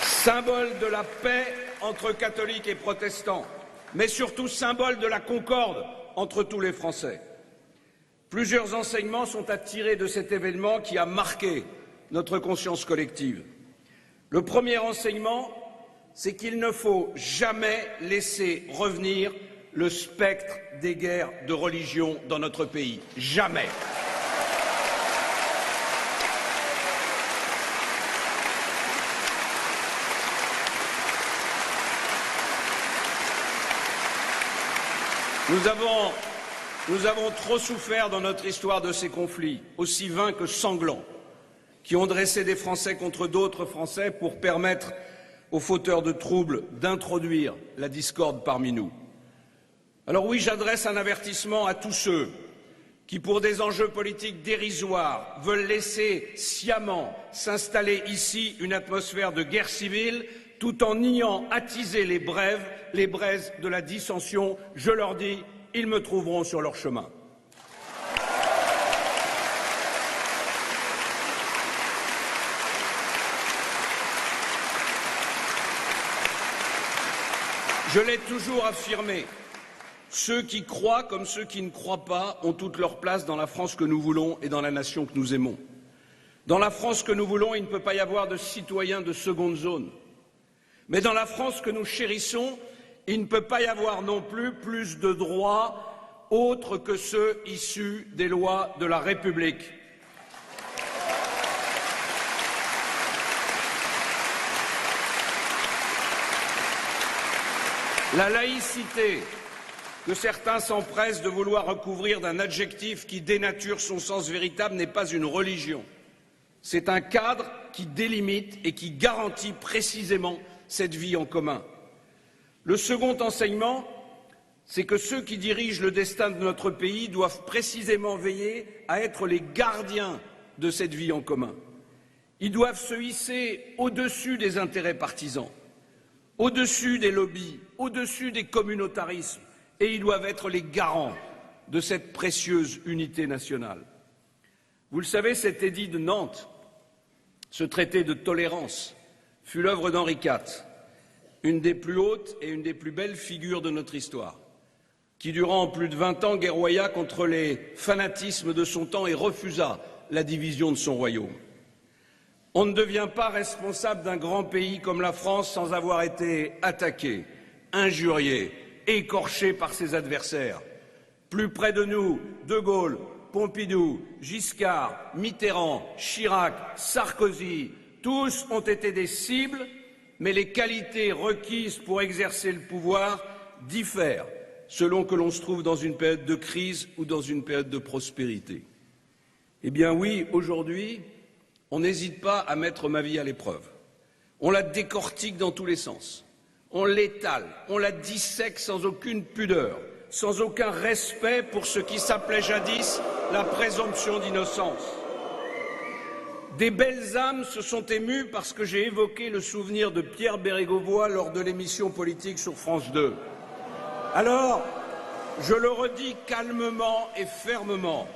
symbole de la paix entre catholiques et protestants, mais surtout symbole de la concorde entre tous les Français. Plusieurs enseignements sont à tirer de cet événement qui a marqué notre conscience collective. Le premier enseignement, c'est qu'il ne faut jamais laisser revenir le spectre des guerres de religion dans notre pays. Jamais. Nous avons trop souffert dans notre histoire de ces conflits, aussi vains que sanglants, qui ont dressé des Français contre d'autres Français pour permettre aux fauteurs de troubles d'introduire la discorde parmi nous. Alors oui, j'adresse un avertissement à tous ceux qui, pour des enjeux politiques dérisoires, veulent laisser sciemment s'installer ici une atmosphère de guerre civile, tout en niant attiser les braises de la dissension. Je leur dis, ils me trouveront sur leur chemin. Je l'ai toujours affirmé, ceux qui croient comme ceux qui ne croient pas ont toute leur place dans la France que nous voulons et dans la nation que nous aimons. Dans la France que nous voulons, il ne peut pas y avoir de citoyens de seconde zone. Mais dans la France que nous chérissons, il ne peut pas y avoir non plus de droits autres que ceux issus des lois de la République. La laïcité, que certains s'empressent de vouloir recouvrir d'un adjectif qui dénature son sens véritable, n'est pas une religion. C'est un cadre qui délimite et qui garantit précisément cette vie en commun. Le second enseignement, c'est que ceux qui dirigent le destin de notre pays doivent précisément veiller à être les gardiens de cette vie en commun. Ils doivent se hisser au-dessus des intérêts partisans, au-dessus des lobbies, au-dessus des communautarismes, et ils doivent être les garants de cette précieuse unité nationale. Vous le savez, cet édit de Nantes, ce traité de tolérance, fut l'œuvre d'Henri IV, une des plus hautes et une des plus belles figures de notre histoire, qui, durant plus de 20 ans, guerroya contre les fanatismes de son temps et refusa la division de son royaume. On ne devient pas responsable d'un grand pays comme la France sans avoir été attaqué, injurié, écorché par ses adversaires. Plus près de nous, De Gaulle, Pompidou, Giscard, Mitterrand, Chirac, Sarkozy, tous ont été des cibles, mais les qualités requises pour exercer le pouvoir diffèrent selon que l'on se trouve dans une période de crise ou dans une période de prospérité. Eh bien oui, aujourd'hui, on n'hésite pas à mettre ma vie à l'épreuve. On la décortique dans tous les sens. On l'étale, on la dissèque sans aucune pudeur, sans aucun respect pour ce qui s'appelait jadis la présomption d'innocence. Des belles âmes se sont émues parce que j'ai évoqué le souvenir de Pierre Bérégovoy lors de l'émission politique sur France 2. Alors, je le redis calmement et fermement,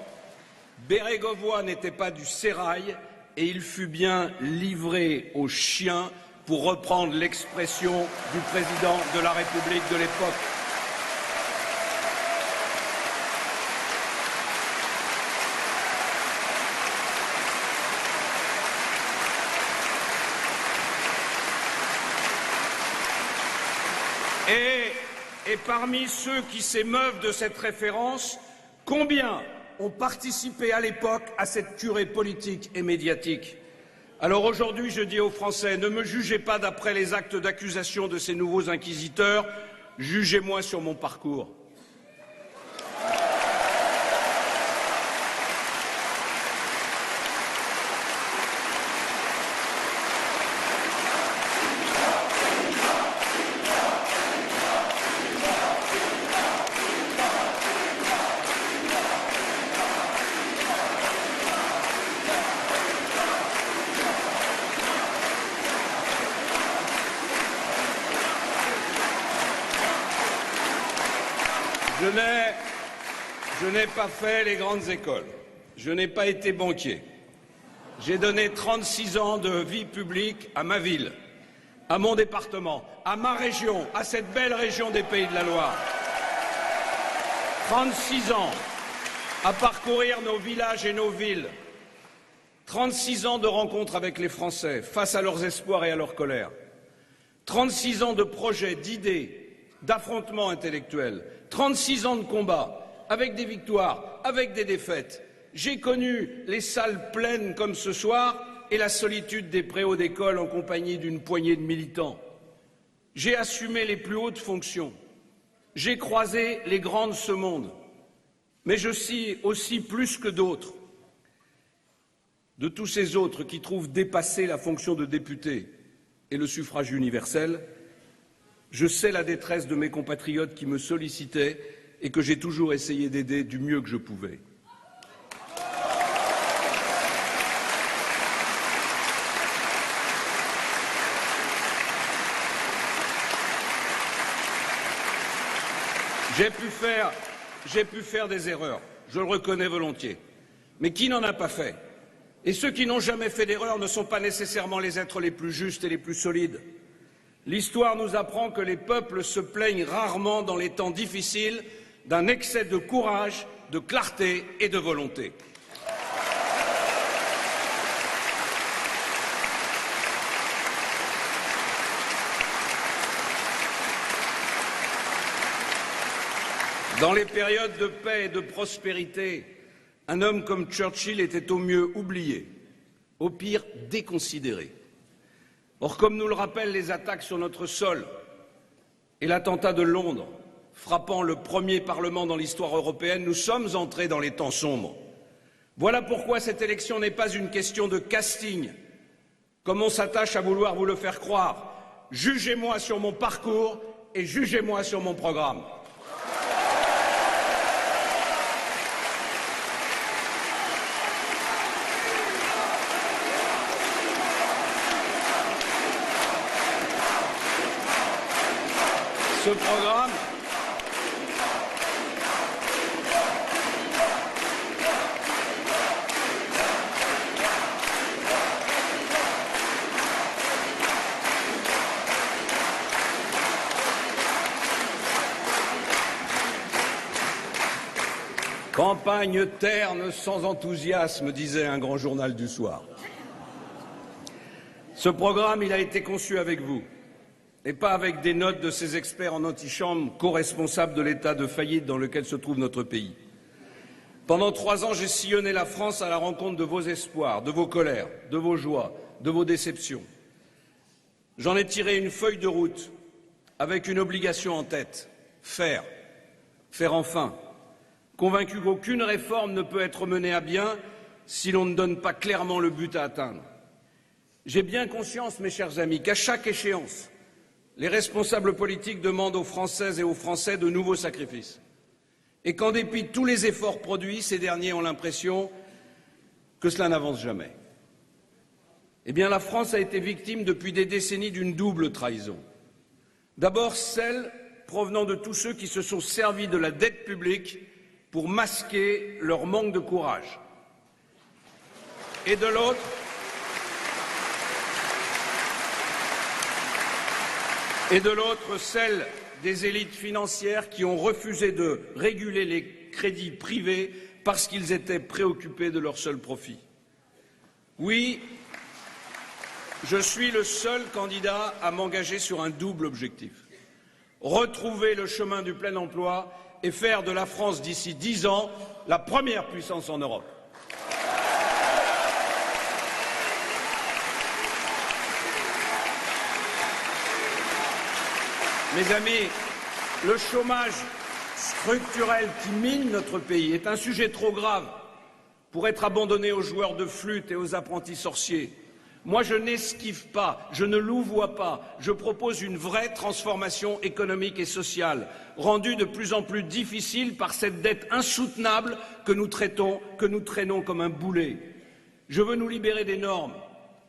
Bérégovoy n'était pas du sérail et il fut bien livré aux chiens, pour reprendre l'expression du président de la République de l'époque. Et parmi ceux qui s'émeuvent de cette référence, combien ont participé à l'époque à cette curée politique et médiatique? Alors aujourd'hui, je dis aux Français, ne me jugez pas d'après les actes d'accusation de ces nouveaux inquisiteurs, jugez-moi sur mon parcours. Je n'ai pas fait les grandes écoles. Je n'ai pas été banquier. J'ai donné 36 ans de vie publique à ma ville, à mon département, à ma région, à cette belle région des Pays de la Loire. 36 ans à parcourir nos villages et nos villes. 36 ans de rencontres avec les Français face à leurs espoirs et à leur colère. 36 ans de projets, d'idées, d'affrontements intellectuels. 36 ans de combat, avec des victoires, avec des défaites. J'ai connu les salles pleines comme ce soir et la solitude des préaux d'école en compagnie d'une poignée de militants. J'ai assumé les plus hautes fonctions. J'ai croisé les grands de ce monde. Mais je sais aussi plus que d'autres, de tous ces autres qui trouvent dépasser la fonction de député et le suffrage universel, je sais la détresse de mes compatriotes qui me sollicitaient et que j'ai toujours essayé d'aider du mieux que je pouvais. J'ai pu faire des erreurs, je le reconnais volontiers. Mais qui n'en a pas fait? Et ceux qui n'ont jamais fait d'erreur ne sont pas nécessairement les êtres les plus justes et les plus solides. L'histoire nous apprend que les peuples se plaignent rarement dans les temps difficiles d'un excès de courage, de clarté et de volonté. Dans les périodes de paix et de prospérité, un homme comme Churchill était au mieux oublié, au pire déconsidéré. Or, comme nous le rappellent les attaques sur notre sol et l'attentat de Londres, frappant le premier Parlement dans l'histoire européenne, nous sommes entrés dans les temps sombres. Voilà pourquoi cette élection n'est pas une question de casting, comme on s'attache à vouloir vous le faire croire. Jugez-moi sur mon parcours et jugez-moi sur mon programme. Ce programme, campagne terne sans enthousiasme, disait un grand journal du soir. Ce programme, il a été conçu avec vous. Et pas avec des notes de ces experts en antichambre, co-responsables de l'état de faillite dans lequel se trouve notre pays. Pendant 3 ans, j'ai sillonné la France à la rencontre de vos espoirs, de vos colères, de vos joies, de vos déceptions. J'en ai tiré une feuille de route avec une obligation en tête, faire enfin, convaincu qu'aucune réforme ne peut être menée à bien si l'on ne donne pas clairement le but à atteindre. J'ai bien conscience, mes chers amis, qu'à chaque échéance, les responsables politiques demandent aux Françaises et aux Français de nouveaux sacrifices. Et qu'en dépit de tous les efforts produits, ces derniers ont l'impression que cela n'avance jamais. Eh bien, la France a été victime depuis des décennies d'une double trahison. D'abord, celle provenant de tous ceux qui se sont servis de la dette publique pour masquer leur manque de courage. Et de l'autre, celle des élites financières qui ont refusé de réguler les crédits privés parce qu'ils étaient préoccupés de leur seul profit. Oui, je suis le seul candidat à m'engager sur un double objectif. Retrouver le chemin du plein emploi et faire de la France d'ici 10 ans la première puissance en Europe. Mes amis, le chômage structurel qui mine notre pays est un sujet trop grave pour être abandonné aux joueurs de flûte et aux apprentis sorciers. Moi, je n'esquive pas, je ne louvoie pas, je propose une vraie transformation économique et sociale, rendue de plus en plus difficile par cette dette insoutenable que nous traînons comme un boulet. Je veux nous libérer des normes,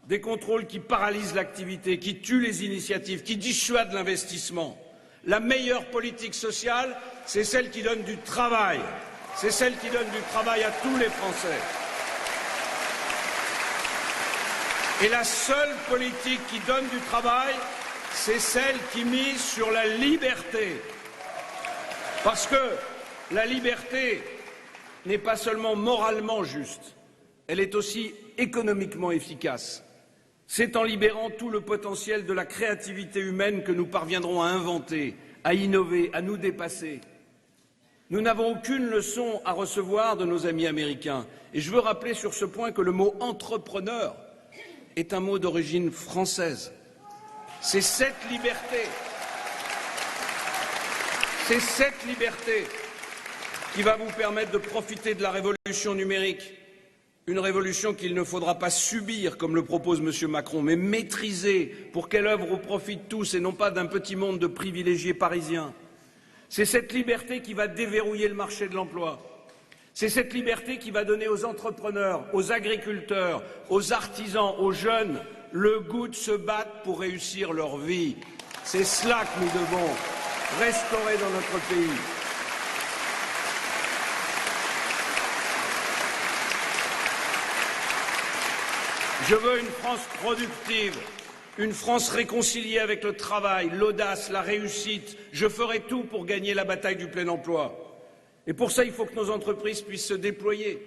des contrôles qui paralysent l'activité, qui tuent les initiatives, qui dissuadent l'investissement. La meilleure politique sociale, c'est celle qui donne du travail. C'est celle qui donne du travail à tous les Français. Et la seule politique qui donne du travail, c'est celle qui mise sur la liberté. Parce que la liberté n'est pas seulement moralement juste, elle est aussi économiquement efficace. C'est en libérant tout le potentiel de la créativité humaine que nous parviendrons à inventer, à innover, à nous dépasser. Nous n'avons aucune leçon à recevoir de nos amis américains. Et je veux rappeler sur ce point que le mot entrepreneur est un mot d'origine française. C'est cette liberté qui va vous permettre de profiter de la révolution numérique. Une révolution qu'il ne faudra pas subir, comme le propose M. Macron, mais maîtriser pour qu'elle œuvre au profit de tous et non pas d'un petit monde de privilégiés parisiens. C'est cette liberté qui va déverrouiller le marché de l'emploi. C'est cette liberté qui va donner aux entrepreneurs, aux agriculteurs, aux artisans, aux jeunes, le goût de se battre pour réussir leur vie. C'est cela que nous devons restaurer dans notre pays. Je veux une France productive, une France réconciliée avec le travail, l'audace, la réussite. Je ferai tout pour gagner la bataille du plein emploi. Et pour ça, il faut que nos entreprises puissent se déployer,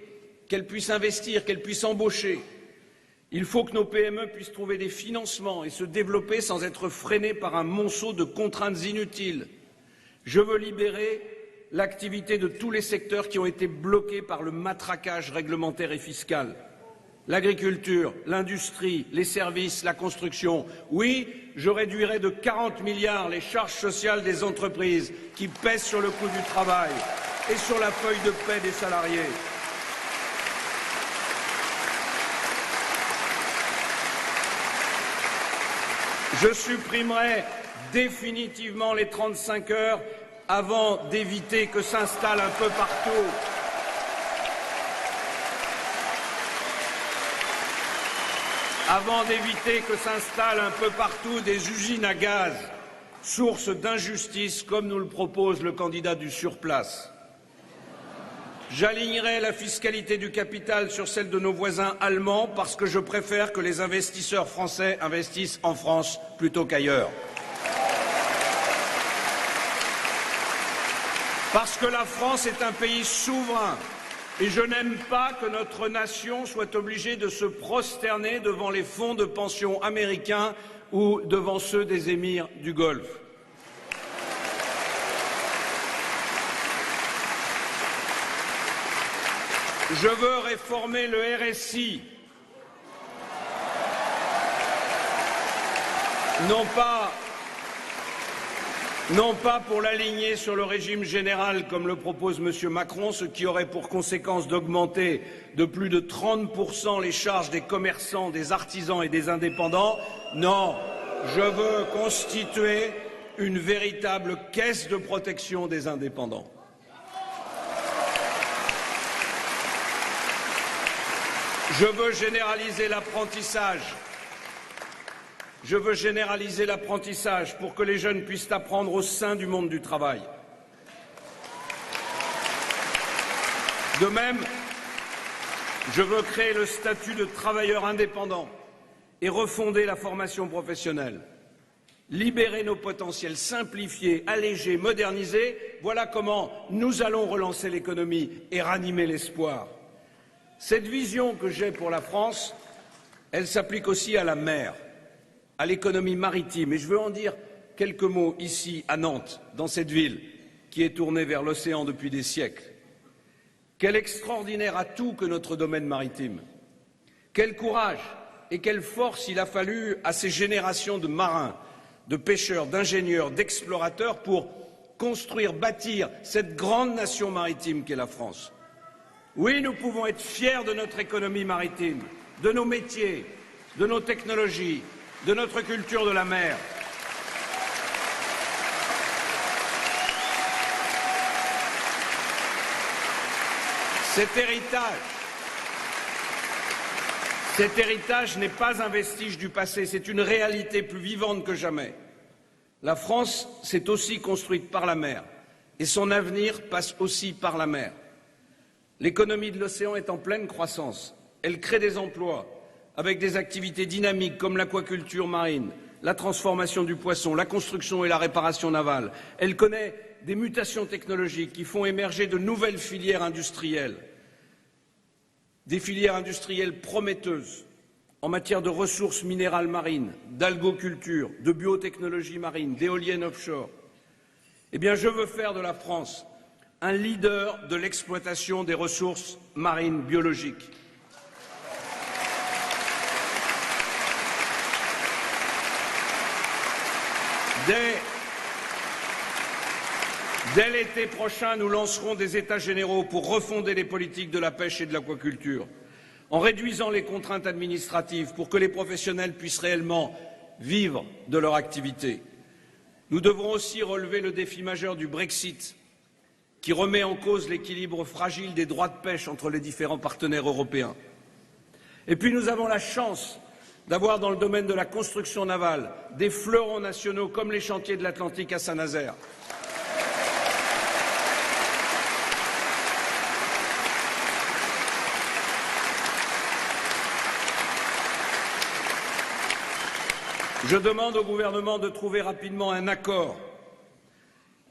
qu'elles puissent investir, qu'elles puissent embaucher. Il faut que nos PME puissent trouver des financements et se développer sans être freinées par un monceau de contraintes inutiles. Je veux libérer l'activité de tous les secteurs qui ont été bloqués par le matraquage réglementaire et fiscal. L'agriculture, l'industrie, les services, la construction. Oui, je réduirai de 40 milliards les charges sociales des entreprises qui pèsent sur le coût du travail et sur la feuille de paie des salariés. Je supprimerai définitivement les 35 heures avant d'éviter que s'installe un peu partout des usines à gaz, source d'injustice comme nous le propose le candidat du surplace. J'alignerai la fiscalité du capital sur celle de nos voisins allemands parce que je préfère que les investisseurs français investissent en France plutôt qu'ailleurs. Parce que la France est un pays souverain. Et je n'aime pas que notre nation soit obligée de se prosterner devant les fonds de pension américains ou devant ceux des émirs du Golfe. Je veux réformer le RSI, non pas pour l'aligner sur le régime général comme le propose M. Macron, ce qui aurait pour conséquence d'augmenter de plus de 30% les charges des commerçants, des artisans et des indépendants. Non, je veux constituer une véritable caisse de protection des indépendants. Je veux généraliser l'apprentissage Je veux généraliser l'apprentissage pour que les jeunes puissent apprendre au sein du monde du travail. De même, je veux créer le statut de travailleur indépendant et refonder la formation professionnelle. Libérer nos potentiels, simplifier, alléger, moderniser, voilà comment nous allons relancer l'économie et ranimer l'espoir. Cette vision que j'ai pour la France, elle s'applique aussi à la mer, à l'économie maritime. Et je veux en dire quelques mots ici, à Nantes, dans cette ville qui est tournée vers l'océan depuis des siècles. Quel extraordinaire atout que notre domaine maritime. Quel courage et quelle force il a fallu à ces générations de marins, de pêcheurs, d'ingénieurs, d'explorateurs pour construire, bâtir cette grande nation maritime qu'est la France. Oui, nous pouvons être fiers de notre économie maritime, de nos métiers, de nos technologies, de notre culture de la mer. Cet héritage n'est pas un vestige du passé, c'est une réalité plus vivante que jamais. La France s'est aussi construite par la mer et son avenir passe aussi par la mer. L'économie de l'océan est en pleine croissance. Elle crée des emplois avec des activités dynamiques comme l'aquaculture marine, la transformation du poisson, la construction et la réparation navale. Elle connaît des mutations technologiques qui font émerger de nouvelles filières industrielles, des filières industrielles prometteuses en matière de ressources minérales marines, d'algoculture, de biotechnologie marine, d'éoliennes offshore. Eh bien, je veux faire de la France un leader de l'exploitation des ressources marines biologiques. Dès l'été prochain, nous lancerons des États généraux pour refonder les politiques de la pêche et de l'aquaculture, en réduisant les contraintes administratives pour que les professionnels puissent réellement vivre de leur activité. Nous devrons aussi relever le défi majeur du Brexit, qui remet en cause l'équilibre fragile des droits de pêche entre les différents partenaires européens. Et puis nous avons la chance d'avoir dans le domaine de la construction navale des fleurons nationaux comme les chantiers de l'Atlantique à Saint-Nazaire. Je demande au gouvernement de trouver rapidement un accord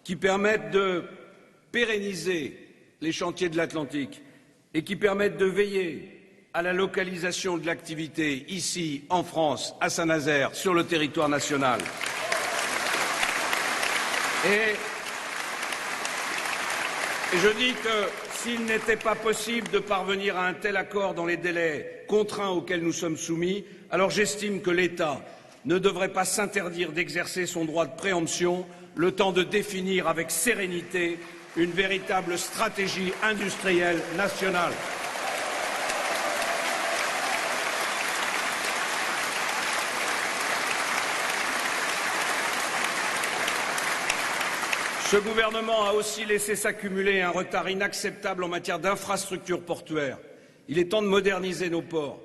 qui permette de pérenniser les chantiers de l'Atlantique et qui permette de veiller à la localisation de l'activité ici, en France, à Saint-Nazaire, sur le territoire national. Et je dis que s'il n'était pas possible de parvenir à un tel accord dans les délais contraints auxquels nous sommes soumis, alors j'estime que l'État ne devrait pas s'interdire d'exercer son droit de préemption, le temps de définir avec sérénité une véritable stratégie industrielle nationale. Ce gouvernement a aussi laissé s'accumuler un retard inacceptable en matière d'infrastructures portuaires. Il est temps de moderniser nos ports.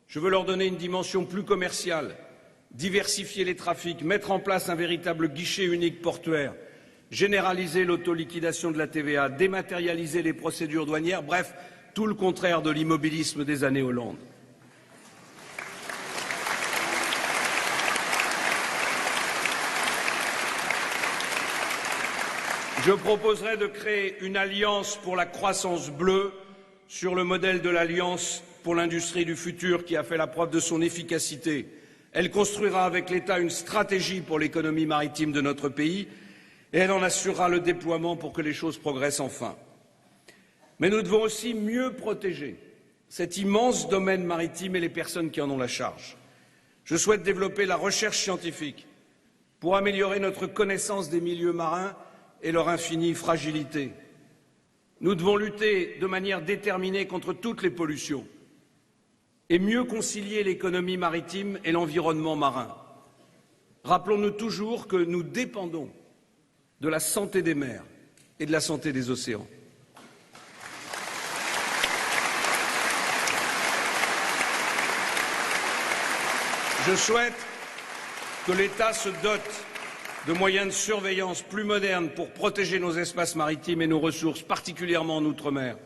Je veux leur donner une dimension plus commerciale, diversifier les trafics, mettre en place un véritable guichet unique portuaire, généraliser l'autoliquidation de la TVA, dématérialiser les procédures douanières, bref, tout le contraire de l'immobilisme des années Hollande. Je proposerai de créer une alliance pour la croissance bleue sur le modèle de l'Alliance pour l'industrie du futur qui a fait la preuve de son efficacité. Elle construira avec l'État une stratégie pour l'économie maritime de notre pays et elle en assurera le déploiement pour que les choses progressent enfin. Mais nous devons aussi mieux protéger cet immense domaine maritime et les personnes qui en ont la charge. Je souhaite développer la recherche scientifique pour améliorer notre connaissance des milieux marins et leur infinie fragilité. Nous devons lutter de manière déterminée contre toutes les pollutions et mieux concilier l'économie maritime et l'environnement marin. Rappelons-nous toujours que nous dépendons de la santé des mers et de la santé des océans. Je souhaite que l'État se dote de moyens de surveillance plus modernes pour protéger nos espaces maritimes et nos ressources, particulièrement en Outre-mer.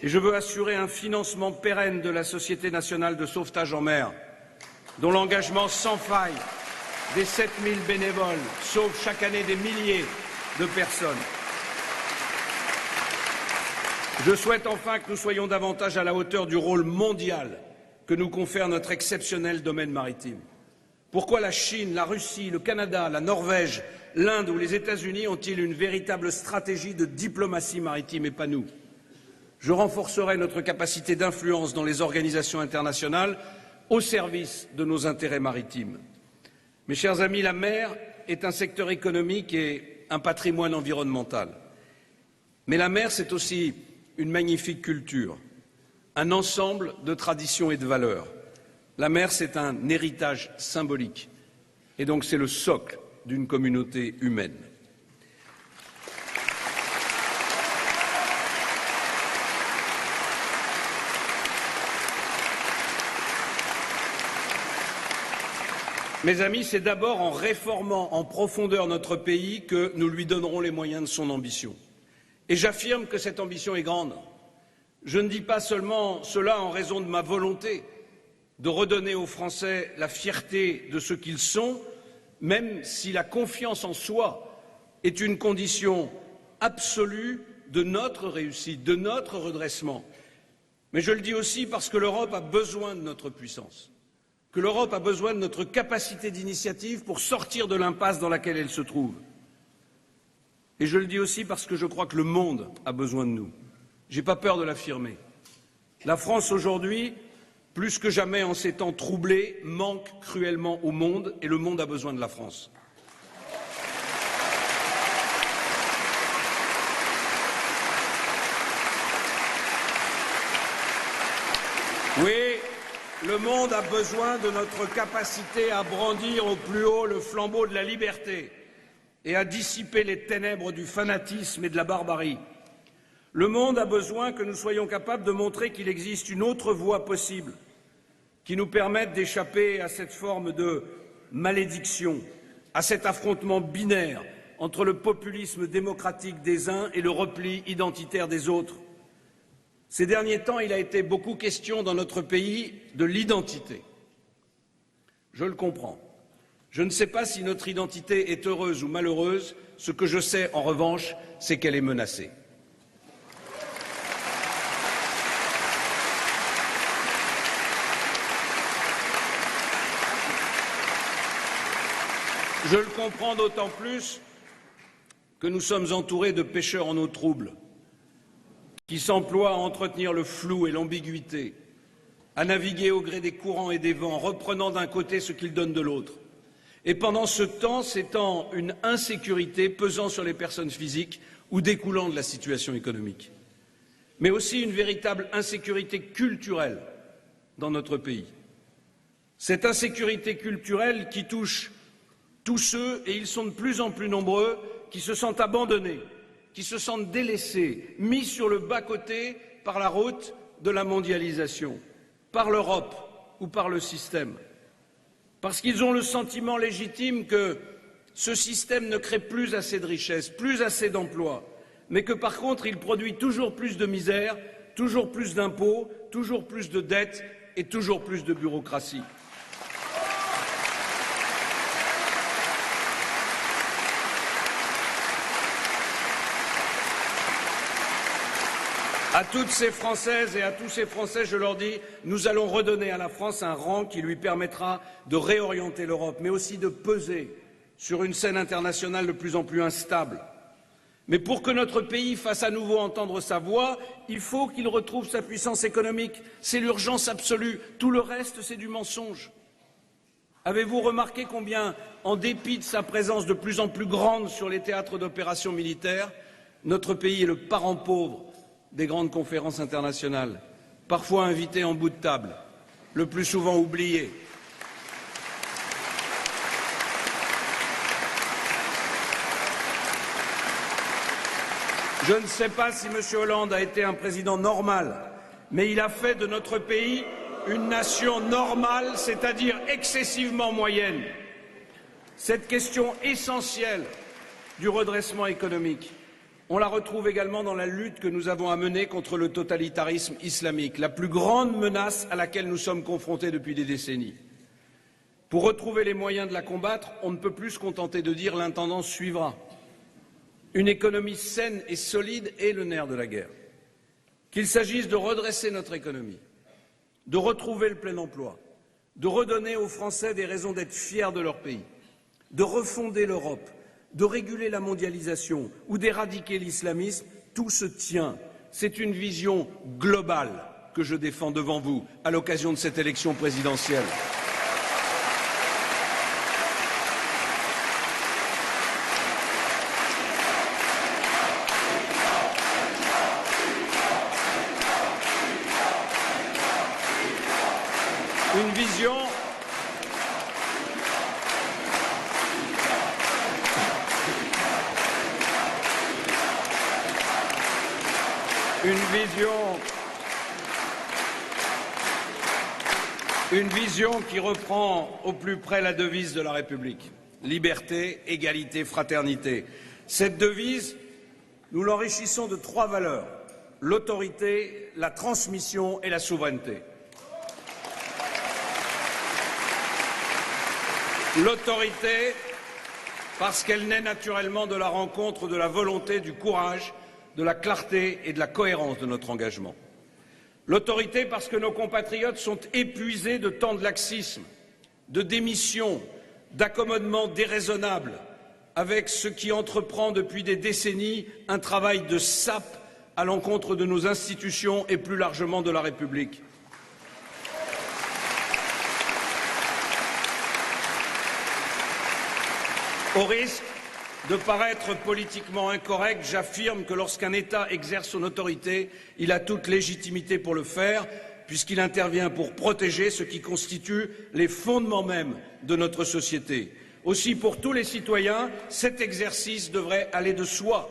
Et je veux assurer un financement pérenne de la Société nationale de sauvetage en mer, dont l'engagement sans faille des 7000 bénévoles sauve chaque année des milliers de personnes. Je souhaite enfin que nous soyons davantage à la hauteur du rôle mondial que nous confère notre exceptionnel domaine maritime. Pourquoi la Chine, la Russie, le Canada, la Norvège, l'Inde ou les États-Unis ont-ils une véritable stratégie de diplomatie maritime et pas nous? Je renforcerai notre capacité d'influence dans les organisations internationales au service de nos intérêts maritimes. Mes chers amis, la mer est un secteur économique et un patrimoine environnemental. Mais la mer, c'est aussi une magnifique culture, un ensemble de traditions et de valeurs. La mer, c'est un héritage symbolique et donc c'est le socle d'une communauté humaine. Mes amis, c'est d'abord en réformant en profondeur notre pays que nous lui donnerons les moyens de son ambition. Et j'affirme que cette ambition est grande. Je ne dis pas seulement cela en raison de ma volonté de redonner aux Français la fierté de ce qu'ils sont, même si la confiance en soi est une condition absolue de notre réussite, de notre redressement. Mais je le dis aussi parce que l'Europe a besoin de notre puissance, que l'Europe a besoin de notre capacité d'initiative pour sortir de l'impasse dans laquelle elle se trouve. Et je le dis aussi parce que je crois que le monde a besoin de nous. Je n'ai pas peur de l'affirmer. La France aujourd'hui, plus que jamais en ces temps troublés, manque cruellement au monde et le monde a besoin de la France. Oui, le monde a besoin de notre capacité à brandir au plus haut le flambeau de la liberté et à dissiper les ténèbres du fanatisme et de la barbarie. Le monde a besoin que nous soyons capables de montrer qu'il existe une autre voie possible qui nous permette d'échapper à cette forme de malédiction, à cet affrontement binaire entre le populisme démocratique des uns et le repli identitaire des autres. Ces derniers temps, il a été beaucoup question dans notre pays de l'identité. Je le comprends. Je ne sais pas si notre identité est heureuse ou malheureuse. Ce que je sais, en revanche, c'est qu'elle est menacée. Je le comprends d'autant plus que nous sommes entourés de pêcheurs en eau trouble, qui s'emploient à entretenir le flou et l'ambiguïté, à naviguer au gré des courants et des vents, reprenant d'un côté ce qu'ils donnent de l'autre. Et pendant ce temps, s'étend une insécurité pesant sur les personnes physiques ou découlant de la situation économique, mais aussi une véritable insécurité culturelle dans notre pays. Cette insécurité culturelle qui touche tous ceux, et ils sont de plus en plus nombreux, qui se sentent abandonnés, qui se sentent délaissés, mis sur le bas-côté par la route de la mondialisation, par l'Europe ou par le système. Parce qu'ils ont le sentiment légitime que ce système ne crée plus assez de richesses, plus assez d'emplois, mais que par contre il produit toujours plus de misère, toujours plus d'impôts, toujours plus de dettes et toujours plus de bureaucratie. À toutes ces Françaises et à tous ces Français, je leur dis, nous allons redonner à la France un rang qui lui permettra de réorienter l'Europe, mais aussi de peser sur une scène internationale de plus en plus instable. Mais pour que notre pays fasse à nouveau entendre sa voix, il faut qu'il retrouve sa puissance économique. C'est l'urgence absolue. Tout le reste, c'est du mensonge. Avez-vous remarqué combien, en dépit de sa présence de plus en plus grande sur les théâtres d'opérations militaires, notre pays est le parent pauvre des grandes conférences internationales, parfois invité en bout de table, le plus souvent oublié. Je ne sais pas si M. Hollande a été un président normal, mais il a fait de notre pays une nation normale, c'est-à-dire excessivement moyenne. Cette question essentielle du redressement économique, on la retrouve également dans la lutte que nous avons à mener contre le totalitarisme islamique, la plus grande menace à laquelle nous sommes confrontés depuis des décennies. Pour retrouver les moyens de la combattre, on ne peut plus se contenter de dire l'intendance suivra. Une économie saine et solide est le nerf de la guerre. Qu'il s'agisse de redresser notre économie, de retrouver le plein emploi, de redonner aux Français des raisons d'être fiers de leur pays, de refonder l'Europe, de réguler la mondialisation ou d'éradiquer l'islamisme, tout se tient. C'est une vision globale que je défends devant vous à l'occasion de cette élection présidentielle. Une vision qui reprend au plus près la devise de la République. Liberté, égalité, fraternité. Cette devise, nous l'enrichissons de 3 valeurs. L'autorité, la transmission et la souveraineté. L'autorité, parce qu'elle naît naturellement de la rencontre de la volonté, du courage, de la clarté et de la cohérence de notre engagement. L'autorité, parce que nos compatriotes sont épuisés de tant de laxisme, de démission, d'accommodement déraisonnable, avec ce qui entreprend depuis des décennies un travail de sape à l'encontre de nos institutions et plus largement de la République. Au risque de paraître politiquement incorrect, j'affirme que lorsqu'un État exerce son autorité, il a toute légitimité pour le faire, puisqu'il intervient pour protéger ce qui constitue les fondements mêmes de notre société. Aussi, pour tous les citoyens, cet exercice devrait aller de soi.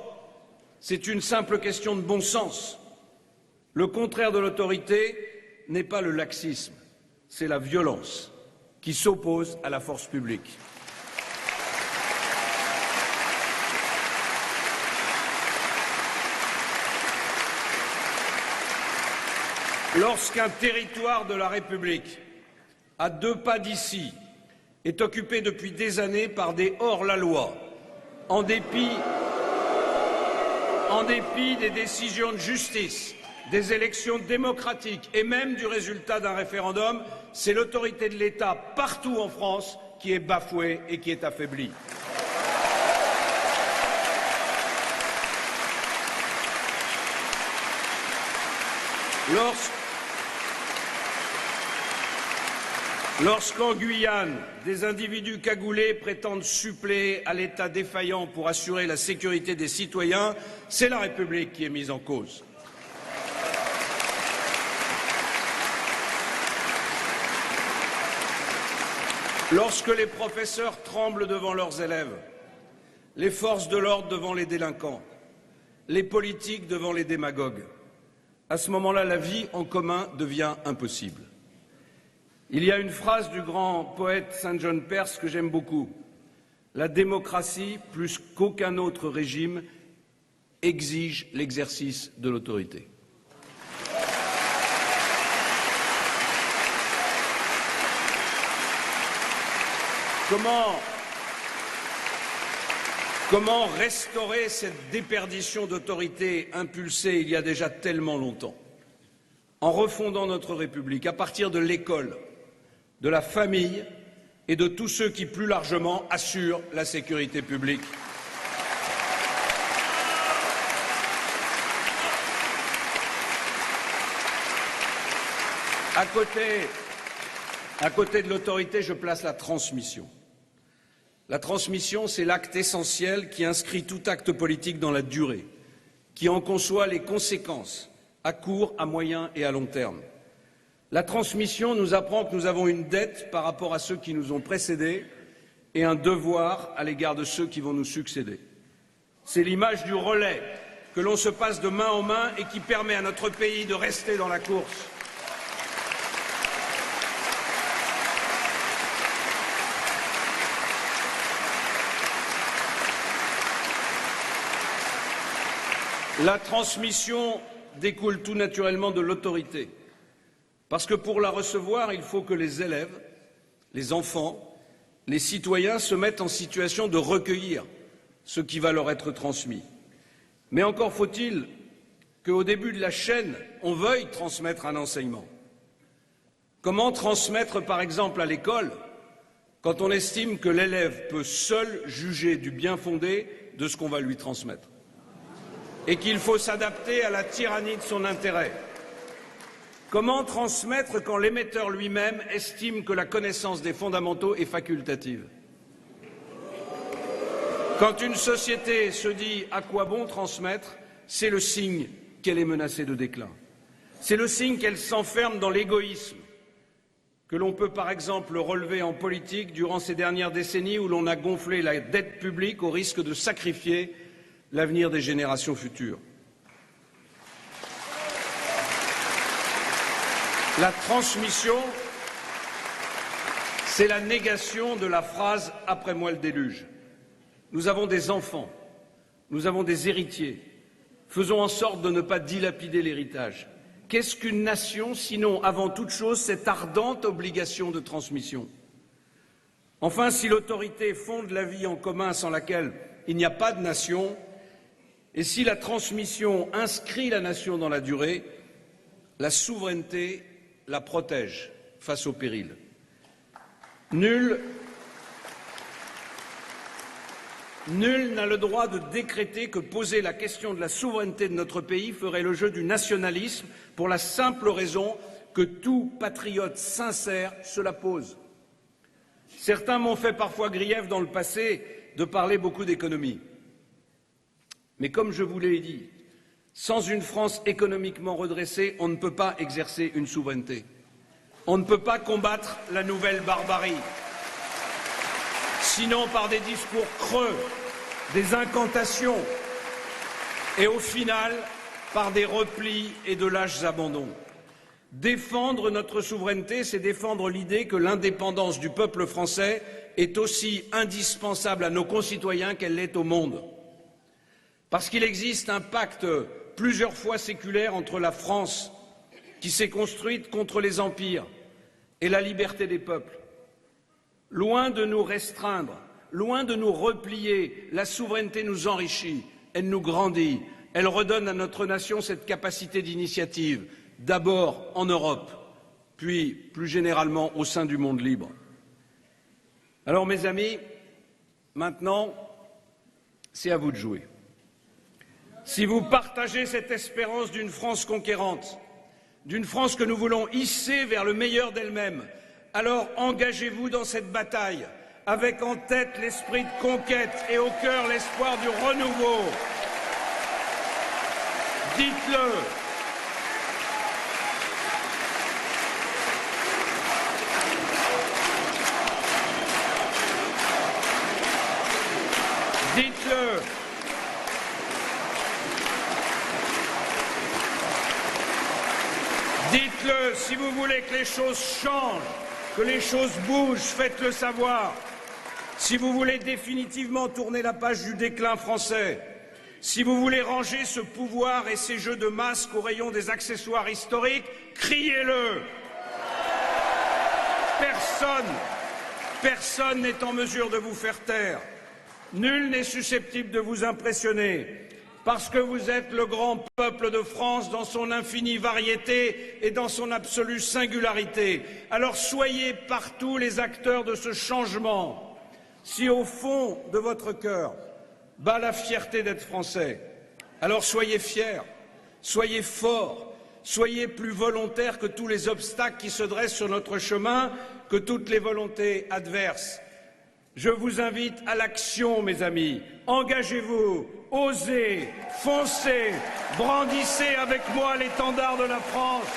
C'est une simple question de bon sens. Le contraire de l'autorité n'est pas le laxisme, c'est la violence qui s'oppose à la force publique. Lorsqu'un territoire de la République, à 2 pas d'ici, est occupé depuis des années par des hors-la-loi, en dépit des décisions de justice, des élections démocratiques et même du résultat d'un référendum, c'est l'autorité de l'État partout en France qui est bafouée et qui est affaiblie. Lorsqu'en Guyane, des individus cagoulés prétendent suppléer à l'État défaillant pour assurer la sécurité des citoyens, c'est la République qui est mise en cause. Lorsque les professeurs tremblent devant leurs élèves, les forces de l'ordre devant les délinquants, les politiques devant les démagogues, à ce moment-là, la vie en commun devient impossible. Il y a une phrase du grand poète Saint John Perse que j'aime beaucoup. La démocratie, plus qu'aucun autre régime, exige l'exercice de l'autorité. Comment restaurer cette déperdition d'autorité impulsée il y a déjà tellement longtemps? En refondant notre République à partir de l'école, de la famille et de tous ceux qui, plus largement, assurent la sécurité publique. À côté de l'autorité, je place la transmission. La transmission, c'est l'acte essentiel qui inscrit tout acte politique dans la durée, qui en conçoit les conséquences à court, à moyen et à long terme. La transmission nous apprend que nous avons une dette par rapport à ceux qui nous ont précédés et un devoir à l'égard de ceux qui vont nous succéder. C'est l'image du relais que l'on se passe de main en main et qui permet à notre pays de rester dans la course. La transmission découle tout naturellement de l'autorité. Parce que pour la recevoir, il faut que les élèves, les enfants, les citoyens se mettent en situation de recueillir ce qui va leur être transmis. Mais encore faut-il qu'au début de la chaîne, on veuille transmettre un enseignement. Comment transmettre, par exemple, à l'école, quand on estime que l'élève peut seul juger du bien fondé de ce qu'on va lui transmettre, et qu'il faut s'adapter à la tyrannie de son intérêt? Comment transmettre quand l'émetteur lui-même estime que la connaissance des fondamentaux est facultative? Quand une société se dit à quoi bon transmettre, c'est le signe qu'elle est menacée de déclin. C'est le signe qu'elle s'enferme dans l'égoïsme, que l'on peut par exemple relever en politique durant ces dernières décennies où l'on a gonflé la dette publique au risque de sacrifier l'avenir des générations futures. La transmission, c'est la négation de la phrase « après moi le déluge ». Nous avons des enfants, nous avons des héritiers. Faisons en sorte de ne pas dilapider l'héritage. Qu'est-ce qu'une nation, sinon, avant toute chose, cette ardente obligation de transmission? Enfin, si l'autorité fonde la vie en commun sans laquelle il n'y a pas de nation, et si la transmission inscrit la nation dans la durée, la souveraineté la protège face au péril. Nul n'a le droit de décréter que poser la question de la souveraineté de notre pays ferait le jeu du nationalisme pour la simple raison que tout patriote sincère se la pose. Certains m'ont fait parfois grief dans le passé de parler beaucoup d'économie. Mais comme je vous l'ai dit, sans une France économiquement redressée, on ne peut pas exercer une souveraineté. On ne peut pas combattre la nouvelle barbarie. Sinon par des discours creux, des incantations, et au final, par des replis et de lâches abandons. Défendre notre souveraineté, c'est défendre l'idée que l'indépendance du peuple français est aussi indispensable à nos concitoyens qu'elle l'est au monde. Parce qu'il existe un pacte plusieurs fois séculaire entre la France, qui s'est construite contre les empires, et la liberté des peuples. Loin de nous restreindre, loin de nous replier, la souveraineté nous enrichit, elle nous grandit, elle redonne à notre nation cette capacité d'initiative, d'abord en Europe, puis plus généralement au sein du monde libre. Alors mes amis, maintenant, c'est à vous de jouer. Si vous partagez cette espérance d'une France conquérante, d'une France que nous voulons hisser vers le meilleur d'elle-même, alors engagez-vous dans cette bataille, avec en tête l'esprit de conquête et au cœur l'espoir du renouveau. Dites-le. Dites-le. Dites-le, si vous voulez que les choses changent, que les choses bougent, faites-le savoir. Si vous voulez définitivement tourner la page du déclin français, si vous voulez ranger ce pouvoir et ces jeux de masques au rayon des accessoires historiques, criez-le. Personne n'est en mesure de vous faire taire. Nul n'est susceptible de vous impressionner. Parce que vous êtes le grand peuple de France dans son infinie variété et dans son absolue singularité. Alors soyez partout les acteurs de ce changement. Si au fond de votre cœur bat la fierté d'être français, alors soyez fiers, soyez forts, soyez plus volontaires que tous les obstacles qui se dressent sur notre chemin, que toutes les volontés adverses. Je vous invite à l'action, mes amis. Engagez-vous, osez, foncez, brandissez avec moi l'étendard de la France,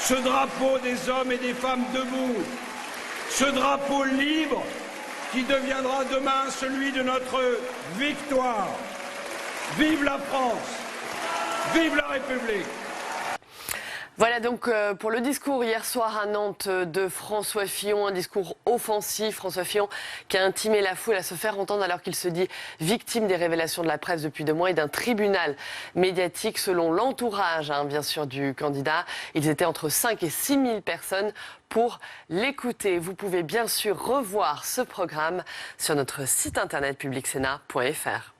ce drapeau des hommes et des femmes debout, ce drapeau libre qui deviendra demain celui de notre victoire. Vive la France, vive la République. Voilà donc pour le discours hier soir à Nantes de François Fillon, un discours offensif. François Fillon qui a intimé la foule à se faire entendre alors qu'il se dit victime des révélations de la presse depuis 2 mois et d'un tribunal médiatique. Selon l'entourage, bien sûr, du candidat, ils étaient entre 5 et 6 000 personnes pour l'écouter. Vous pouvez bien sûr revoir ce programme sur notre site internet publicsénat.fr.